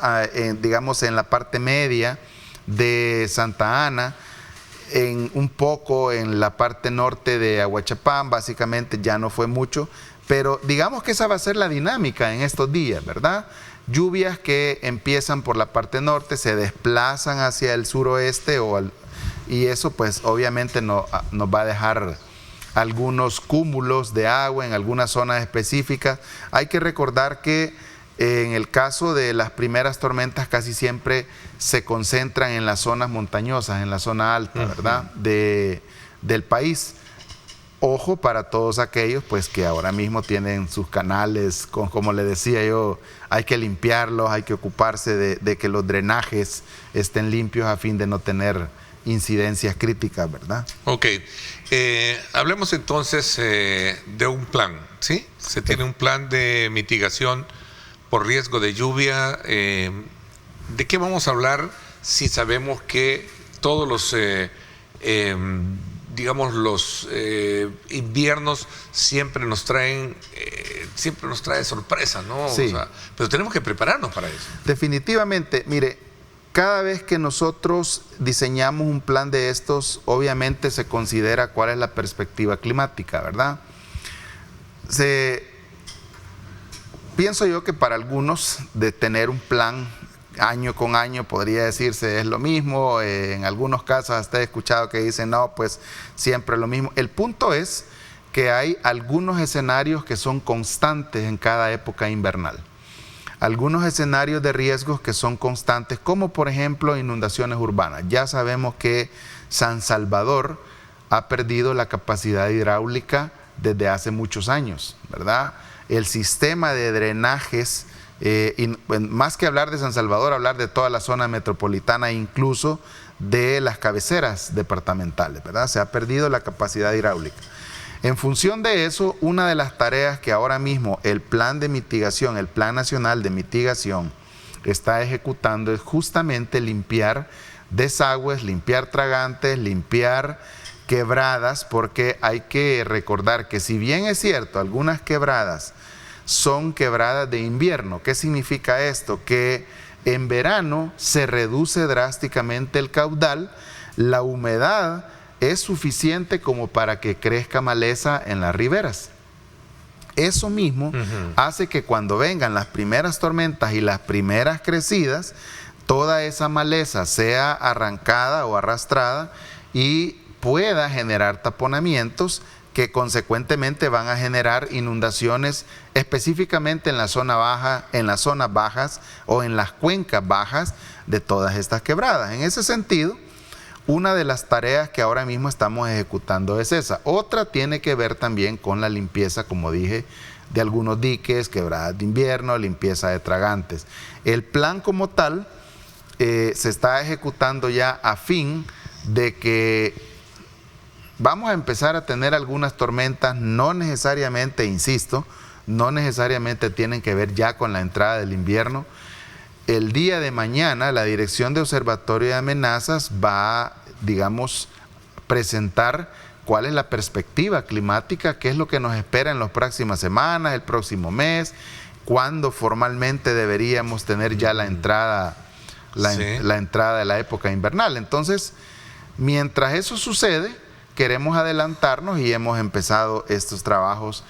digamos, en la parte media de Santa Ana, un poco en la parte norte de Aguachapán. Básicamente ya no fue mucho, pero digamos que esa va a ser la dinámica en estos días, ¿verdad? Lluvias que empiezan por la parte norte, se desplazan hacia el suroeste y eso pues obviamente nos va a dejar algunos cúmulos de agua en algunas zonas específicas. Hay que recordar que En el caso de las primeras tormentas casi siempre se concentran en las zonas montañosas, en la zona alta, ¿verdad? Del país. Ojo para todos aquellos pues que ahora mismo tienen sus canales, como le decía yo, hay que limpiarlos, hay que ocuparse de que los drenajes estén limpios a fin de no tener incidencias críticas, ¿verdad? Ok, hablemos entonces de un plan, ¿sí? Se tiene un plan de mitigación por riesgo de lluvia. ¿De qué vamos a hablar si sabemos que todos los digamos, los inviernos siempre nos trae sorpresas, ¿no? Sí. O sea, pero tenemos que prepararnos para eso. Definitivamente, mire, cada vez que nosotros diseñamos un plan de estos, obviamente se considera cuál es la perspectiva climática, ¿verdad? Pienso yo que para algunos de tener un plan año con año podría decirse es lo mismo, en algunos casos hasta he escuchado que dicen no, pues siempre lo mismo. El punto es que hay algunos escenarios que son constantes en cada época invernal, algunos escenarios de riesgos que son constantes, como por ejemplo inundaciones urbanas. Ya sabemos que San Salvador ha perdido la capacidad hidráulica desde hace muchos años, ¿verdad? El sistema de drenajes, más que hablar de San Salvador, hablar de toda la zona metropolitana, incluso de las cabeceras departamentales, ¿verdad? Se ha perdido la capacidad hidráulica. En función de eso, una de las tareas que ahora mismo el plan de mitigación, el Plan Nacional de Mitigación, está ejecutando es justamente limpiar desagües, limpiar tragantes, limpiar quebradas, porque hay que recordar que si bien es cierto, algunas quebradas son quebradas de invierno. ¿Qué significa esto? Que en verano se reduce drásticamente el caudal, la humedad es suficiente como para que crezca maleza en las riberas. Eso mismo hace que cuando vengan las primeras tormentas y las primeras crecidas, toda esa maleza sea arrancada o arrastrada y pueda generar taponamientos que consecuentemente van a generar inundaciones específicamente en la zona baja, en las zonas bajas o en las cuencas bajas de todas estas quebradas. En ese sentido, una de las tareas que ahora mismo estamos ejecutando es esa. Otra tiene que ver también con la limpieza, como dije, de algunos diques, quebradas de invierno, limpieza de tragantes. El plan como tal se está ejecutando ya a fin de que vamos a empezar a tener algunas tormentas, no necesariamente, insisto, no necesariamente tienen que ver ya con la entrada del invierno. El día de mañana la Dirección de Observatorio de Amenazas va, digamos, presentar cuál es la perspectiva climática, qué es lo que nos espera en las próximas semanas, el próximo mes, cuándo formalmente deberíamos tener ya la entrada, la entrada de la época invernal. Entonces, mientras eso sucede, queremos adelantarnos y hemos empezado estos trabajos.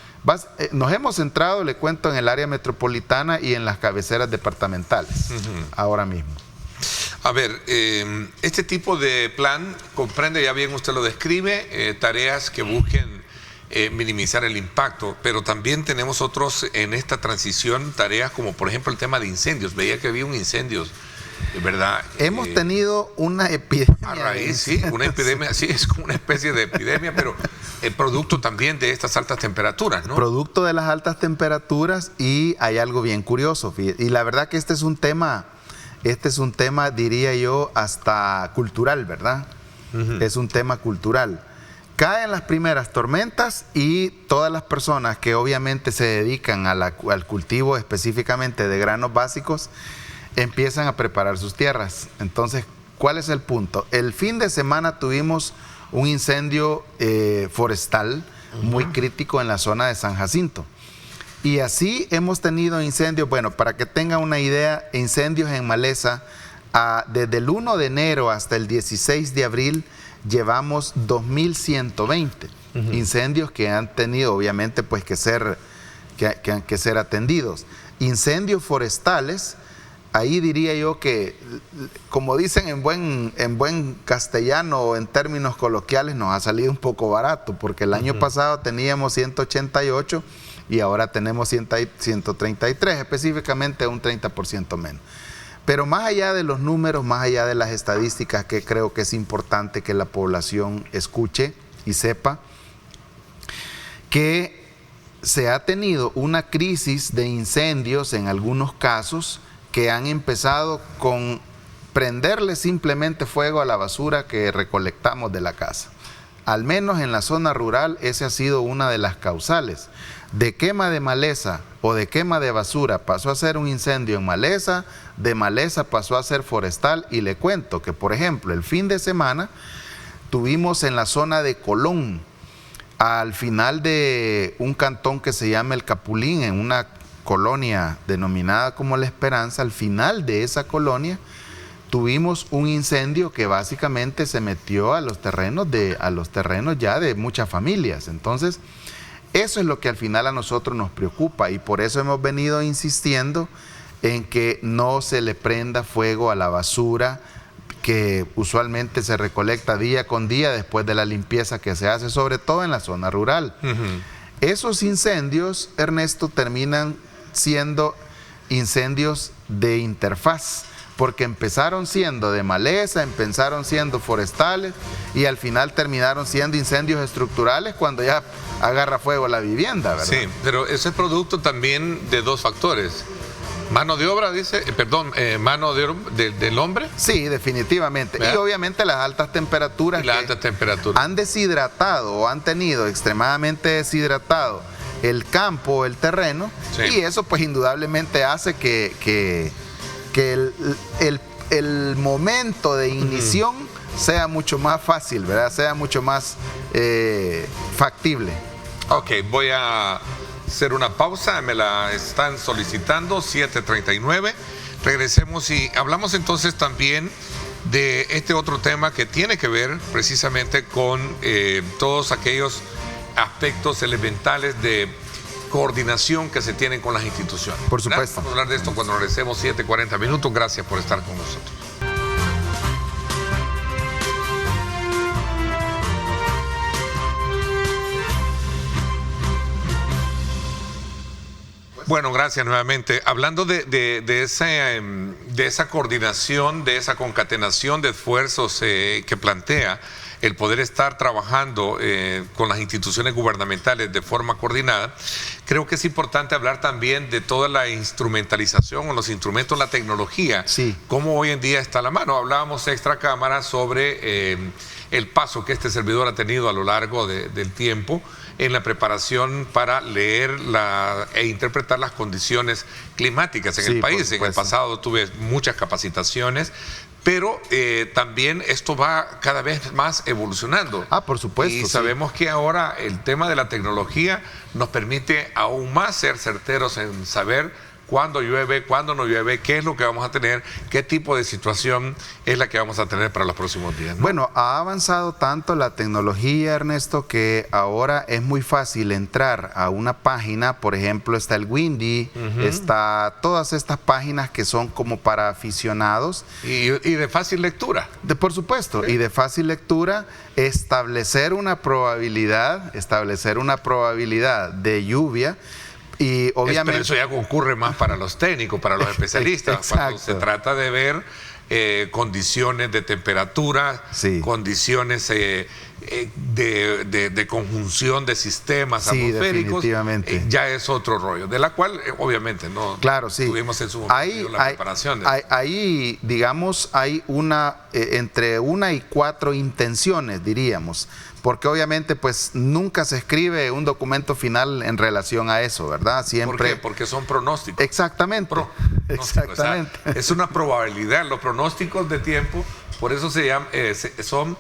Nos hemos centrado, le cuento, en el área metropolitana y en las cabeceras departamentales, ahora mismo. A ver, este tipo de plan comprende, ya bien usted lo describe, tareas que busquen minimizar el impacto, pero también tenemos otros en esta transición, tareas como por ejemplo el tema de incendios. Veía que había un incendio, ¿verdad? Hemos tenido una epidemia. A raíz, sí, una epidemia, sí, es como una especie de epidemia, pero el producto también de estas altas temperaturas, ¿no? Producto de las altas temperaturas, y hay algo bien curioso, y la verdad que este es un tema, diría yo, hasta cultural, ¿verdad? Es un tema cultural. Caen las primeras tormentas y todas las personas que obviamente se dedican al cultivo específicamente de granos básicos empiezan a preparar sus tierras. Entonces, ¿cuál es el punto? El fin de semana tuvimos un incendio forestal muy crítico en la zona de San Jacinto. Y así hemos tenido incendios, bueno, para que tengan una idea, incendios en maleza, desde el 1 de enero hasta el 16 de abril llevamos 2.120 incendios que han tenido obviamente pues que ser atendidos. Incendios forestales ahí diría yo que, como dicen en buen castellano o en términos coloquiales, nos ha salido un poco barato, porque el año pasado teníamos 188 y ahora tenemos 133, específicamente un 30% menos. Pero más allá de los números, más allá de las estadísticas, que creo que es importante que la población escuche y sepa, que se ha tenido una crisis de incendios en algunos casos que han empezado con prenderle simplemente fuego a la basura que recolectamos de la casa. Al menos en la zona rural, esa ha sido una de las causales. De quema de maleza o de quema de basura pasó a ser un incendio en maleza, de maleza pasó a ser forestal, y le cuento que, por ejemplo, el fin de semana tuvimos en la zona de Colón, al final de un cantón que se llama El Capulín, en una colonia denominada como La Esperanza, al final de esa colonia tuvimos un incendio que básicamente se metió a los terrenos ya de muchas familias. Entonces, eso es lo que al final a nosotros nos preocupa, y por eso hemos venido insistiendo en que no se le prenda fuego a la basura que usualmente se recolecta día con día después de la limpieza que se hace, sobre todo en la zona rural. Esos incendios, Ernesto, terminan siendo incendios de interfaz, porque empezaron siendo de maleza, empezaron siendo forestales y al final terminaron siendo incendios estructurales cuando ya agarra fuego la vivienda, ¿verdad? Sí, pero ese es producto también de dos factores. Mano de obra, mano del hombre. Sí, definitivamente. ¿verdad? Y obviamente las altas temperaturas, han deshidratado o han tenido extremadamente deshidratado el campo, el terreno, sí. Y eso pues indudablemente hace que el momento de ignición sea mucho más fácil, ¿verdad? Sea mucho más factible. Ok, voy a hacer una pausa, me la están solicitando, 7:39. Regresemos y hablamos entonces también de este otro tema que tiene que ver precisamente con todos aquellos aspectos elementales de coordinación que se tienen con las instituciones. Por supuesto. Vamos a hablar de esto cuando regresemos, 7:40 minutos. Gracias por estar con nosotros. Bueno, gracias nuevamente. Hablando de esa coordinación, de esa concatenación de esfuerzos que plantea el poder estar trabajando con las instituciones gubernamentales de forma coordinada, creo que es importante hablar también de toda la instrumentalización o los instrumentos, la tecnología, sí. Cómo hoy en día está a la mano. Hablábamos extra cámara sobre el paso que este servidor ha tenido a lo largo del tiempo en la preparación para leer e interpretar las condiciones climáticas en el país. En el pasado tuve muchas capacitaciones, pero también esto va cada vez más evolucionando. Por supuesto. Y sabemos que ahora el tema de la tecnología nos permite aún más ser certeros en saber cuándo llueve, cuándo no llueve, qué es lo que vamos a tener, qué tipo de situación es la que vamos a tener para los próximos días, ¿no? Bueno, ha avanzado tanto la tecnología, Ernesto, que ahora es muy fácil entrar a una página. Por ejemplo, está el Windy, está todas estas páginas que son como para aficionados. Y de fácil lectura. Por supuesto, sí. Y de fácil lectura, establecer una probabilidad de lluvia. Y obviamente pero eso ya ocurre más para los técnicos, para los especialistas, cuando se trata de ver condiciones de temperatura, sí. Condiciones de conjunción de sistemas atmosféricos, definitivamente. Ya es otro rollo, de la cual obviamente no tuvimos en su momento la preparación. Ahí, digamos, hay entre 1 y 4 intenciones, diríamos. Porque obviamente pues nunca se escribe un documento final en relación a eso, ¿verdad? Siempre. ¿Por qué? Porque son pronósticos. Exactamente. Exactamente. O sea, es una probabilidad. Los pronósticos de tiempo, por eso se llaman, son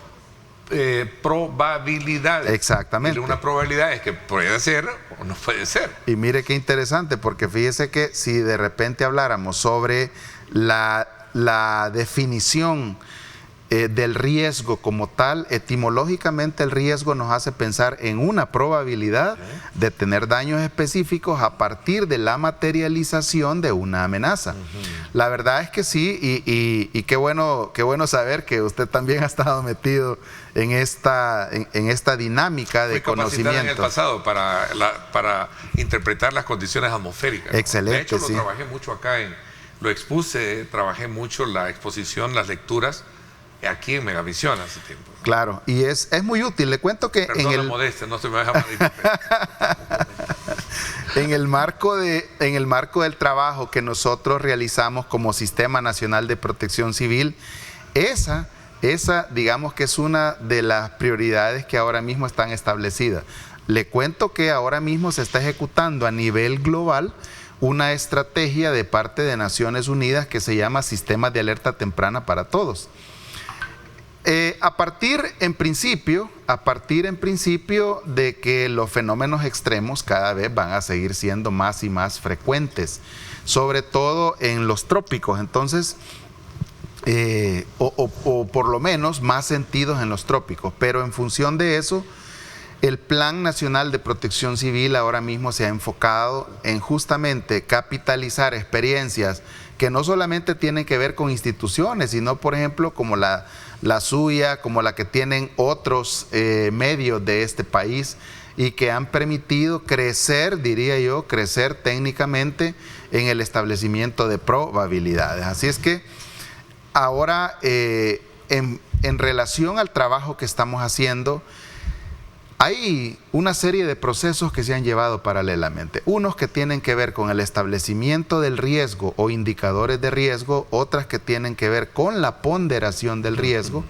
probabilidades. Exactamente. Y una probabilidad es que puede ser o no puede ser. Y mire qué interesante, porque fíjese que si de repente habláramos sobre la definición del riesgo como tal. Etimológicamente el riesgo nos hace pensar en una probabilidad de tener daños específicos a partir de la materialización de una amenaza. La verdad es que sí, y qué bueno saber que usted también ha estado metido en esta dinámica de conocimiento. En el pasado para interpretar las condiciones atmosféricas. Excelente. De hecho, lo trabajé mucho acá, lo expuse, trabajé mucho la exposición, las lecturas, aquí en Megavisión hace tiempo. Claro, y es muy útil. Le cuento que Perdón, la modestia, no se me deja en el marco del trabajo que nosotros realizamos como Sistema Nacional de Protección Civil, esa digamos que es una de las prioridades que ahora mismo están establecidas. Le cuento que ahora mismo se está ejecutando a nivel global una estrategia de parte de Naciones Unidas que se llama Sistemas de Alerta Temprana para Todos. A partir en principio de que los fenómenos extremos cada vez van a seguir siendo más y más frecuentes, sobre todo en los trópicos, entonces, o por lo menos más sentidos en los trópicos, pero en función de eso, el Plan Nacional de Protección Civil ahora mismo se ha enfocado en justamente capitalizar experiencias que no solamente tienen que ver con instituciones, sino por ejemplo como la suya, como la que tienen otros medios de este país y que han permitido crecer, diría yo, crecer técnicamente en el establecimiento de probabilidades. Así es que ahora en relación al trabajo que estamos haciendo, hay una serie de procesos que se han llevado paralelamente. Unos que tienen que ver con el establecimiento del riesgo o indicadores de riesgo, otras que tienen que ver con la ponderación del riesgo.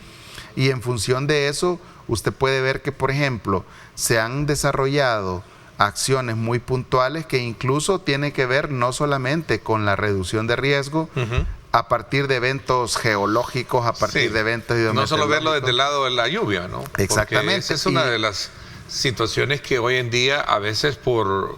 Y en función de eso, usted puede ver que, por ejemplo, se han desarrollado acciones muy puntuales que incluso tienen que ver no solamente con la reducción de riesgo, a partir de eventos geológicos, a partir de eventos hidrometeorológicos. No solo verlo desde el lado de la lluvia, ¿no? Exactamente. Porque esa es una de las situaciones que hoy en día, a veces por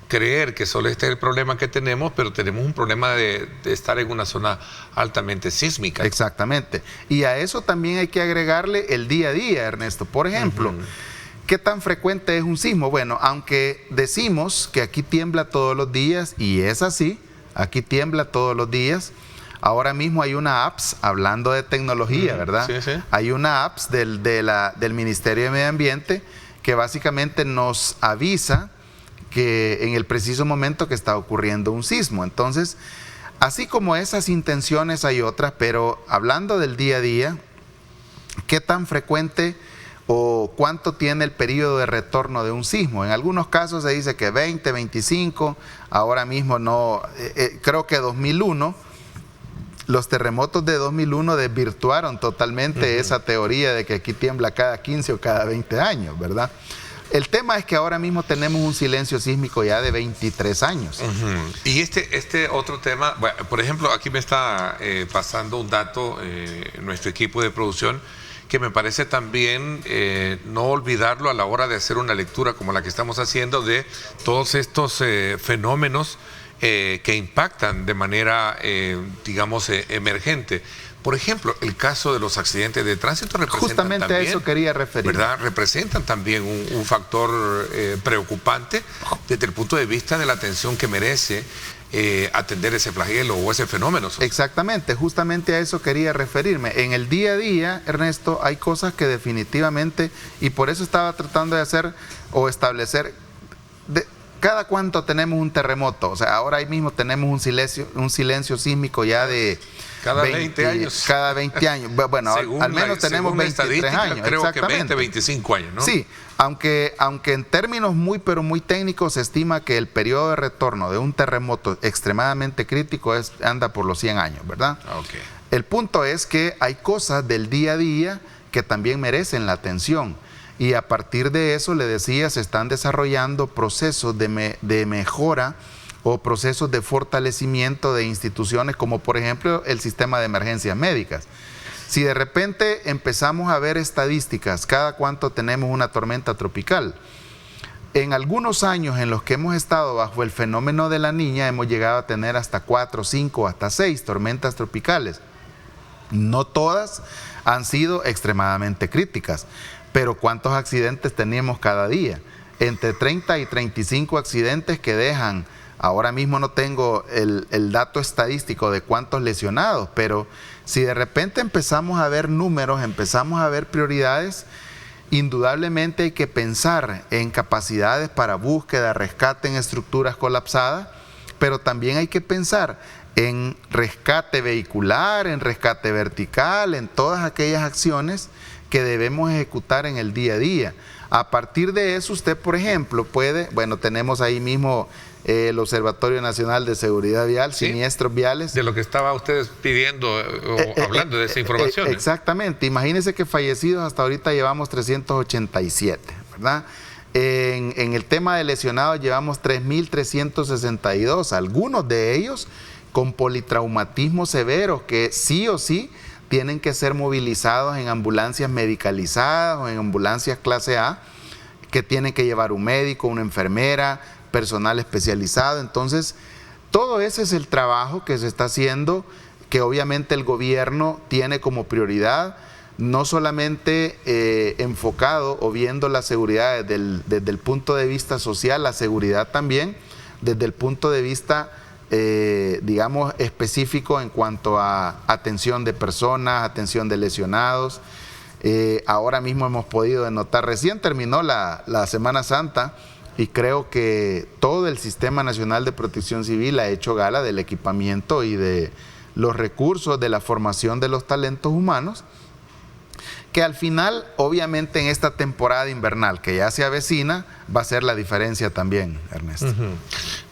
creer que solo este es el problema que tenemos, pero tenemos un problema de estar en una zona altamente sísmica. Exactamente. Y a eso también hay que agregarle el día a día, Ernesto. Por ejemplo, ¿qué tan frecuente es un sismo? Bueno, aunque decimos que aquí tiembla todos los días, y es así, aquí tiembla todos los días. Ahora mismo hay una apps, hablando de tecnología, ¿verdad? Sí, sí. Hay una apps del Ministerio de Medio Ambiente que básicamente nos avisa que en el preciso momento que está ocurriendo un sismo. Entonces, así como esas intenciones hay otras, pero hablando del día a día, ¿qué tan frecuente o cuánto tiene el periodo de retorno de un sismo? En algunos casos se dice que 20, 25, ahora mismo no, creo que 2001, los terremotos de 2001 desvirtuaron totalmente esa teoría de que aquí tiembla cada 15 o cada 20 años, ¿verdad? El tema es que ahora mismo tenemos un silencio sísmico ya de 23 años. Y este otro tema, bueno, por ejemplo, aquí me está pasando un dato nuestro equipo de producción que me parece también no olvidarlo a la hora de hacer una lectura como la que estamos haciendo de todos estos fenómenos que impactan de manera, digamos, emergente. Por ejemplo, el caso de los accidentes de tránsito representan justamente también, a eso quería referir, ¿verdad? Representan también un factor preocupante desde el punto de vista de la atención que merece atender ese flagelo o ese fenómeno. Exactamente, justamente a eso quería referirme. En el día a día, Ernesto, hay cosas que definitivamente, y por eso estaba tratando de hacer o establecer cada cuánto tenemos un terremoto. O sea, ahora mismo tenemos un silencio sísmico ya de cada 20 años. Cada 20 años. Bueno, al menos tenemos 23 años. Creo que 20, 25 años, ¿no? Sí, aunque en términos pero muy técnicos se estima que el periodo de retorno de un terremoto extremadamente crítico anda por los 100 años, ¿verdad? Okay. El punto es que hay cosas del día a día que también merecen la atención. Y a partir de eso, le decía, se están desarrollando procesos de mejora o procesos de fortalecimiento de instituciones como por ejemplo el sistema de emergencias médicas. Si de repente empezamos a ver estadísticas, cada cuánto tenemos una tormenta tropical. En algunos años en los que hemos estado bajo el fenómeno de la Niña, hemos llegado a tener hasta 4, 5, hasta 6 tormentas tropicales. No todas han sido extremadamente críticas, pero ¿cuántos accidentes teníamos cada día? Entre 30 y 35 accidentes que dejan, ahora mismo no tengo el dato estadístico de cuántos lesionados, pero si de repente empezamos a ver números, empezamos a ver prioridades, indudablemente hay que pensar en capacidades para búsqueda, rescate en estructuras colapsadas, pero también hay que pensar en rescate vehicular, en rescate vertical, en todas aquellas acciones que debemos ejecutar en el día a día. A partir de eso, usted, por ejemplo, puede, bueno, tenemos ahí mismo el Observatorio Nacional de Seguridad Vial, ¿sí? Siniestros viales. De lo que estaba ustedes pidiendo o hablando de esa información. Exactamente. Imagínense que fallecidos hasta ahorita llevamos 387, ¿verdad? En el tema de lesionados llevamos 3.362, algunos de ellos con politraumatismos severos que sí o sí tienen que ser movilizados en ambulancias medicalizadas o en ambulancias clase A, que tienen que llevar un médico, una enfermera, personal especializado. Entonces, todo ese es el trabajo que se está haciendo, que obviamente el gobierno tiene como prioridad, no solamente enfocado o viendo la seguridad desde el punto de vista social, la seguridad también desde el punto de vista digamos, específico en cuanto a atención de personas, atención de lesionados. Ahora mismo hemos podido notar, recién terminó la Semana Santa y creo que todo el Sistema Nacional de Protección Civil ha hecho gala del equipamiento y de los recursos, de la formación de los talentos humanos, que al final, obviamente en esta temporada invernal que ya se avecina, va a ser la diferencia también, Ernesto.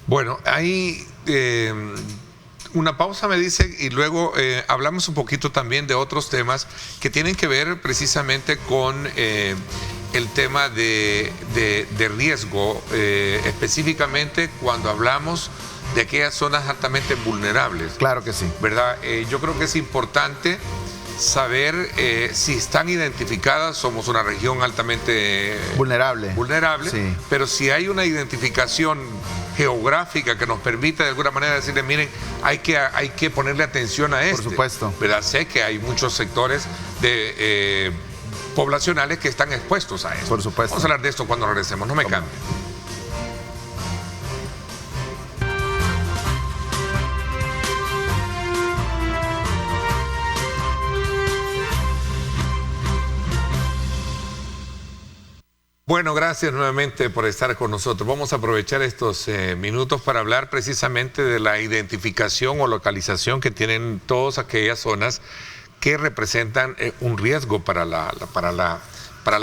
Bueno, hay una pausa, me dice, y luego hablamos un poquito también de otros temas que tienen que ver precisamente con el tema de riesgo, específicamente cuando hablamos de aquellas zonas altamente vulnerables. Claro que sí. ¿Verdad? Yo creo que es importante saber si están identificadas. Somos una región altamente vulnerable, sí. Pero si hay una identificación geográfica que nos permita de alguna manera decirle, miren, hay que ponerle atención a esto. Por supuesto. ¿Verdad? Sé que hay muchos sectores poblacionales que están expuestos a esto. Por supuesto. Vamos a hablar de esto cuando regresemos, no me cambie. Bueno, gracias nuevamente por estar con nosotros. Vamos a aprovechar estos minutos para hablar precisamente de la identificación o localización que tienen todas aquellas zonas que representan un riesgo para la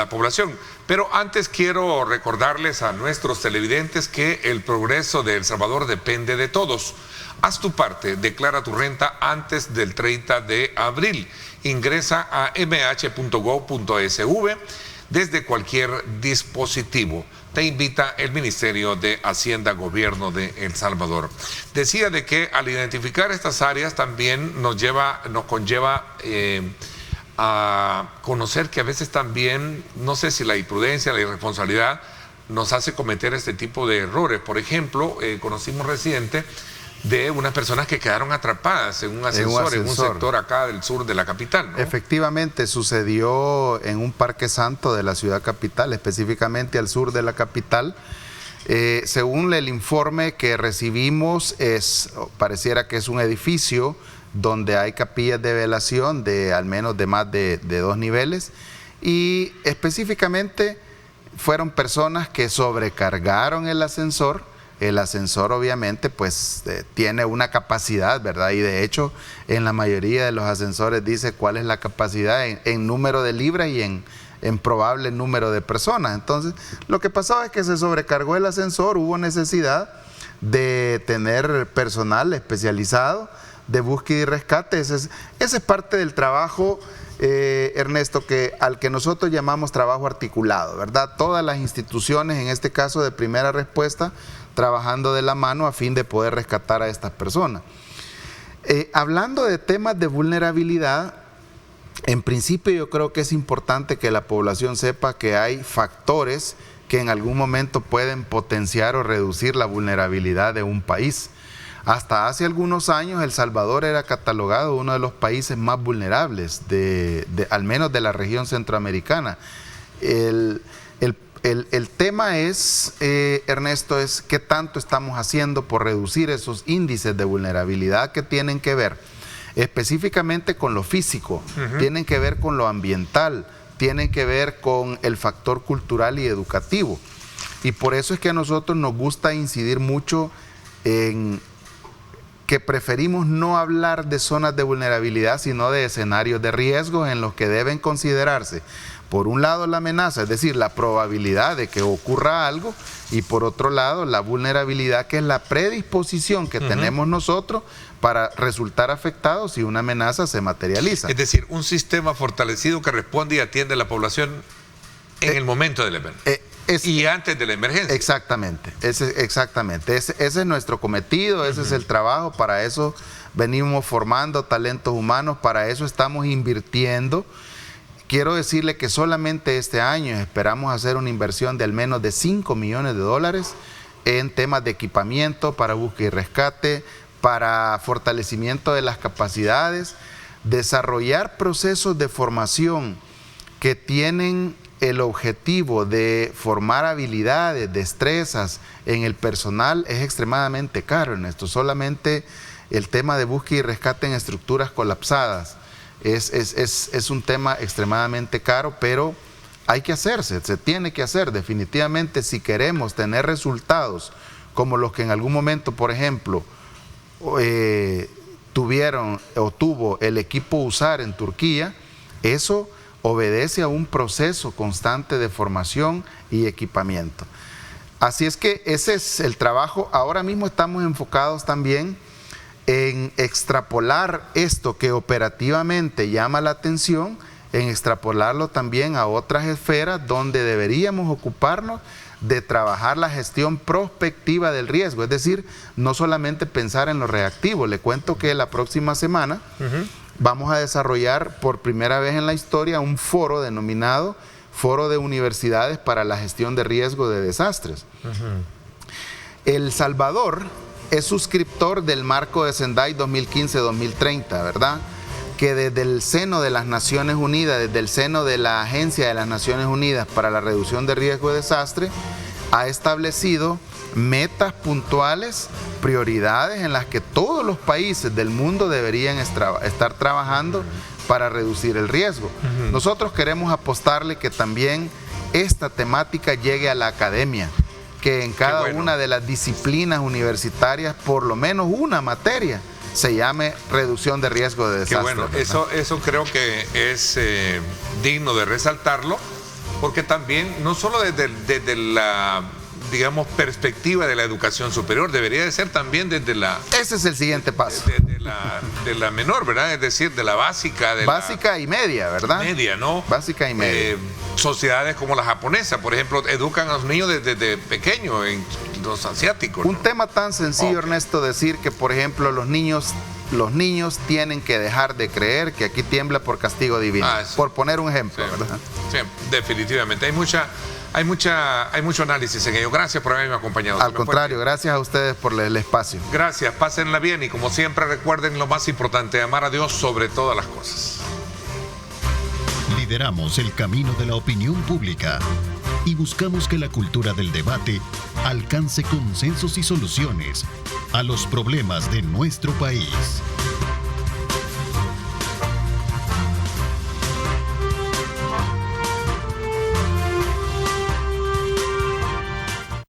población. Pero antes quiero recordarles a nuestros televidentes que el progreso de El Salvador depende de todos. Haz tu parte, declara tu renta antes del 30 de abril. Ingresa a mh.gov.sv desde cualquier dispositivo. Te invita el Ministerio de Hacienda, Gobierno de El Salvador. Decía de que al identificar estas áreas también nos conlleva a conocer que a veces también, no sé si la imprudencia, la irresponsabilidad nos hace cometer este tipo de errores. Por ejemplo, conocimos reciente de unas personas que quedaron atrapadas en un ascensor, en un sector acá del sur de la capital, ¿no? Efectivamente, sucedió en un parque santo de la ciudad capital, específicamente al sur de la capital. Según el informe que recibimos, pareciera que es un edificio donde hay capillas de velación de al menos de más de 2 niveles, y específicamente fueron personas que sobrecargaron el ascensor. El ascensor obviamente pues tiene una capacidad, ¿verdad? Y de hecho en la mayoría de los ascensores dice cuál es la capacidad en número de libras y en probable número de personas. Entonces lo que pasó es que se sobrecargó el ascensor, hubo necesidad de tener personal especializado de búsqueda y rescate. Ese es parte del trabajo, Ernesto, al que nosotros llamamos trabajo articulado, ¿verdad? Todas las instituciones, en este caso de primera respuesta, trabajando de la mano a fin de poder rescatar a estas personas. Hablando de temas de vulnerabilidad, en principio yo creo que es importante que la población sepa que hay factores que en algún momento pueden potenciar o reducir la vulnerabilidad de un país. Hasta hace algunos años El Salvador era catalogado uno de los países más vulnerables, al menos de la región centroamericana. El tema es, Ernesto, es qué tanto estamos haciendo por reducir esos índices de vulnerabilidad que tienen que ver específicamente con lo físico, tienen que ver con lo ambiental, tienen que ver con el factor cultural y educativo. Y por eso es que a nosotros nos gusta incidir mucho en que preferimos no hablar de zonas de vulnerabilidad, sino de escenarios de riesgo en los que deben considerarse, por un lado, la amenaza, es decir, la probabilidad de que ocurra algo, y por otro lado, la vulnerabilidad, que es la predisposición que tenemos nosotros para resultar afectados si una amenaza se materializa. Es decir, un sistema fortalecido que responde y atiende a la población en el momento de la emergencia. Y antes de la emergencia. Exactamente, ese es nuestro cometido, ese es el trabajo, para eso venimos formando talentos humanos, para eso estamos invirtiendo. Quiero decirle que solamente este año esperamos hacer una inversión de al menos de $5 millones en temas de equipamiento para búsqueda y rescate, para fortalecimiento de las capacidades, desarrollar procesos de formación que tienen el objetivo de formar habilidades, destrezas en el personal. Es extremadamente caro en esto. Solamente el tema de búsqueda y rescate en estructuras colapsadas es un tema extremadamente caro, pero hay que hacerse, se tiene que hacer definitivamente si queremos tener resultados como los que en algún momento, por ejemplo, tuvo el equipo USAR en Turquía. Eso obedece a un proceso constante de formación y equipamiento. Así es que ese es el trabajo. Ahora mismo estamos enfocados también en extrapolar esto que operativamente llama la atención, en extrapolarlo también a otras esferas donde deberíamos ocuparnos de trabajar la gestión prospectiva del riesgo, es decir, no solamente pensar en lo reactivo. Le cuento que la próxima semana vamos a desarrollar por primera vez en la historia un foro denominado Foro de Universidades para la Gestión de Riesgo de Desastres. El Salvador es suscriptor del marco de Sendai 2015-2030, ¿verdad? Que desde el seno de las Naciones Unidas, desde el seno de la Agencia de las Naciones Unidas para la Reducción de Riesgo de Desastre, ha establecido metas puntuales, prioridades en las que todos los países del mundo deberían estar trabajando para reducir el riesgo. Nosotros queremos apostarle que también esta temática llegue a la academia, que en cada una de las disciplinas universitarias, por lo menos una materia, se llame reducción de riesgo de desastre. Qué bueno, eso creo que es digno de resaltarlo, porque también, no solo desde la, digamos, perspectiva de la educación superior, debería de ser también desde la... Ese es el siguiente paso. De la menor, ¿verdad? Es decir, de la básica. Básica y media, ¿verdad? Media, ¿no? Básica y media. Sociedades como la japonesa, por ejemplo, educan a los niños desde pequeños, en los asiáticos, ¿no? Un tema tan sencillo, Ernesto, decir que, por ejemplo, los niños tienen que dejar de creer que aquí tiembla por castigo divino, por poner un ejemplo, ¿verdad? Sí, definitivamente. Hay mucho análisis en ello. Gracias por haberme acompañado. Al contrario, gracias a ustedes por el espacio. Gracias, pásenla bien y como siempre recuerden lo más importante, amar a Dios sobre todas las cosas. Lideramos el camino de la opinión pública y buscamos que la cultura del debate alcance consensos y soluciones a los problemas de nuestro país.